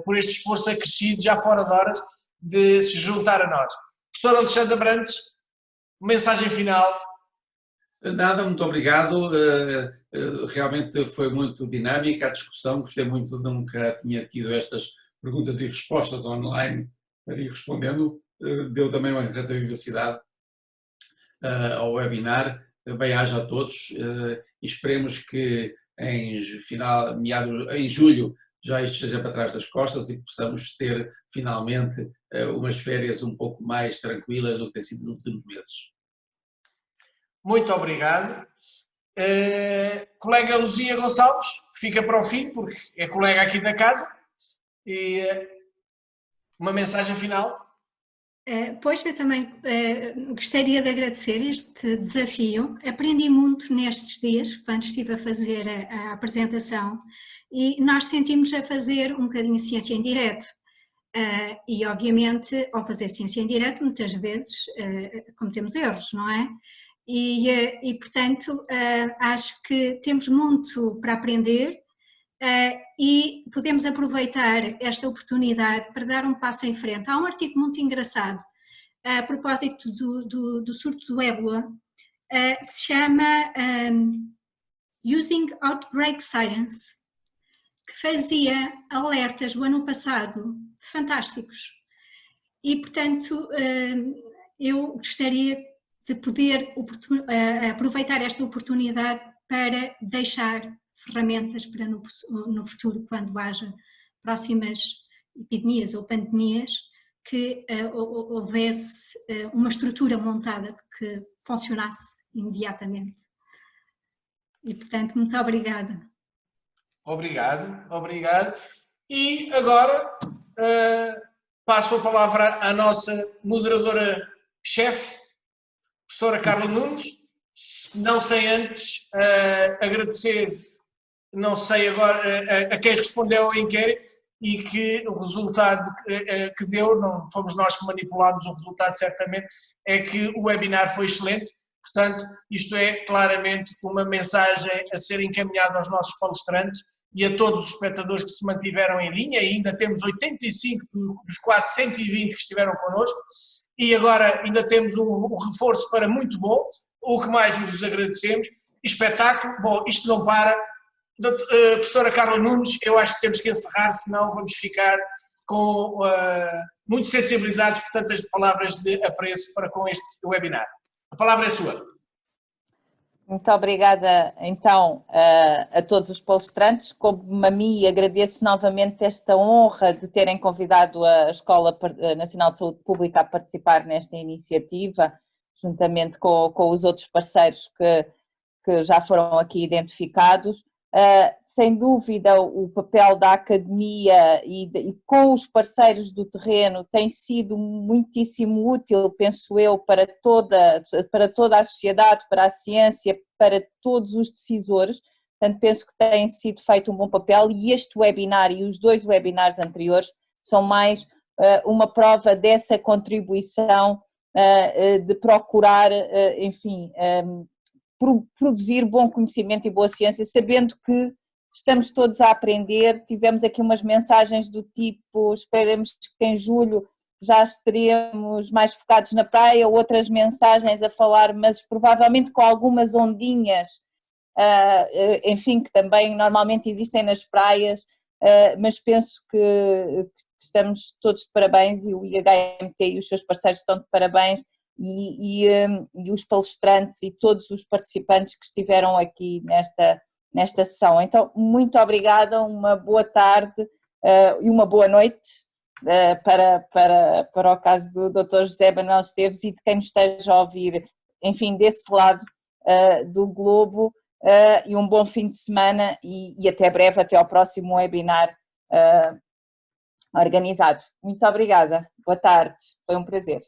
por este esforço acrescido, já fora de horas, de se juntar a nós. Professor Alexandre Abrantes, mensagem final. Nada, muito obrigado. Realmente foi muito dinâmica a discussão, gostei muito, nunca tinha tido estas perguntas e respostas online para ir respondendo. Deu também uma certa vivacidade ao webinar. Bem-aja a todos e esperemos que em julho já isto esteja para trás das costas e que possamos ter finalmente umas férias um pouco mais tranquilas do que tem sido nos últimos meses. Muito obrigado. Colega Luzia Gonçalves, fica para o fim, porque é colega aqui da casa. E uma mensagem final. Pois eu também gostaria de agradecer este desafio. Aprendi muito nestes dias, quando estive a fazer a apresentação, e nós sentimos a fazer um bocadinho de ciência em direto. E obviamente, ao fazer ciência em direto, muitas vezes cometemos erros, não é? E portanto, acho que temos muito para aprender e podemos aproveitar esta oportunidade para dar um passo em frente. Há um artigo muito engraçado a propósito do surto do ébola, que se chama Using Outbreak Science, que fazia alertas o ano passado fantásticos. E portanto, eu gostaria de poder aproveitar esta oportunidade para deixar ferramentas para no futuro, quando haja próximas epidemias ou pandemias, que houvesse uma estrutura montada que funcionasse imediatamente. E portanto, muito obrigada. Obrigado. E agora passo a palavra à nossa moderadora-chefe, professora Carla Nunes, não sem antes agradecer, não sei agora, a quem respondeu ao inquérito e que o resultado que deu, não fomos nós que manipulámos o resultado certamente, é que o webinar foi excelente. Portanto, isto é claramente uma mensagem a ser encaminhada aos nossos palestrantes e a todos os espectadores que se mantiveram em linha, e ainda temos 85 dos quase 120 que estiveram connosco, e agora ainda temos um reforço para muito bom, o que mais vos agradecemos. Espetáculo, bom, isto não para. Professora Carla Nunes, eu acho que temos que encerrar, senão vamos ficar muito sensibilizados por tantas palavras de apreço para com este webinar. A palavra é sua. Muito obrigada, então, a todos os palestrantes. Como a mim, agradeço novamente esta honra de terem convidado a Escola Nacional de Saúde Pública a participar nesta iniciativa, juntamente com os outros parceiros que já foram aqui identificados. Sem dúvida, o papel da academia e com os parceiros do terreno tem sido muitíssimo útil, penso eu, para toda a sociedade, para a ciência, para todos os decisores. Portanto, penso que tem sido feito um bom papel, e este webinar e os dois webinars anteriores são mais uma prova dessa contribuição de procurar, enfim, produzir bom conhecimento e boa ciência, sabendo que estamos todos a aprender. Tivemos aqui umas mensagens do tipo, esperemos que em julho já estaremos mais focados na praia, outras mensagens a falar, mas provavelmente com algumas ondinhas, enfim, que também normalmente existem nas praias, mas penso que estamos todos de parabéns e o IHMT e os seus parceiros estão de parabéns e os palestrantes e todos os participantes que estiveram aqui nesta sessão. Então, muito obrigada, uma boa tarde e uma boa noite para o caso do Dr. José Manuel Esteves e de quem nos esteja a ouvir, enfim, desse lado do globo, e um bom fim de semana e até breve, até ao próximo webinar organizado. Muito obrigada, boa tarde, foi um prazer.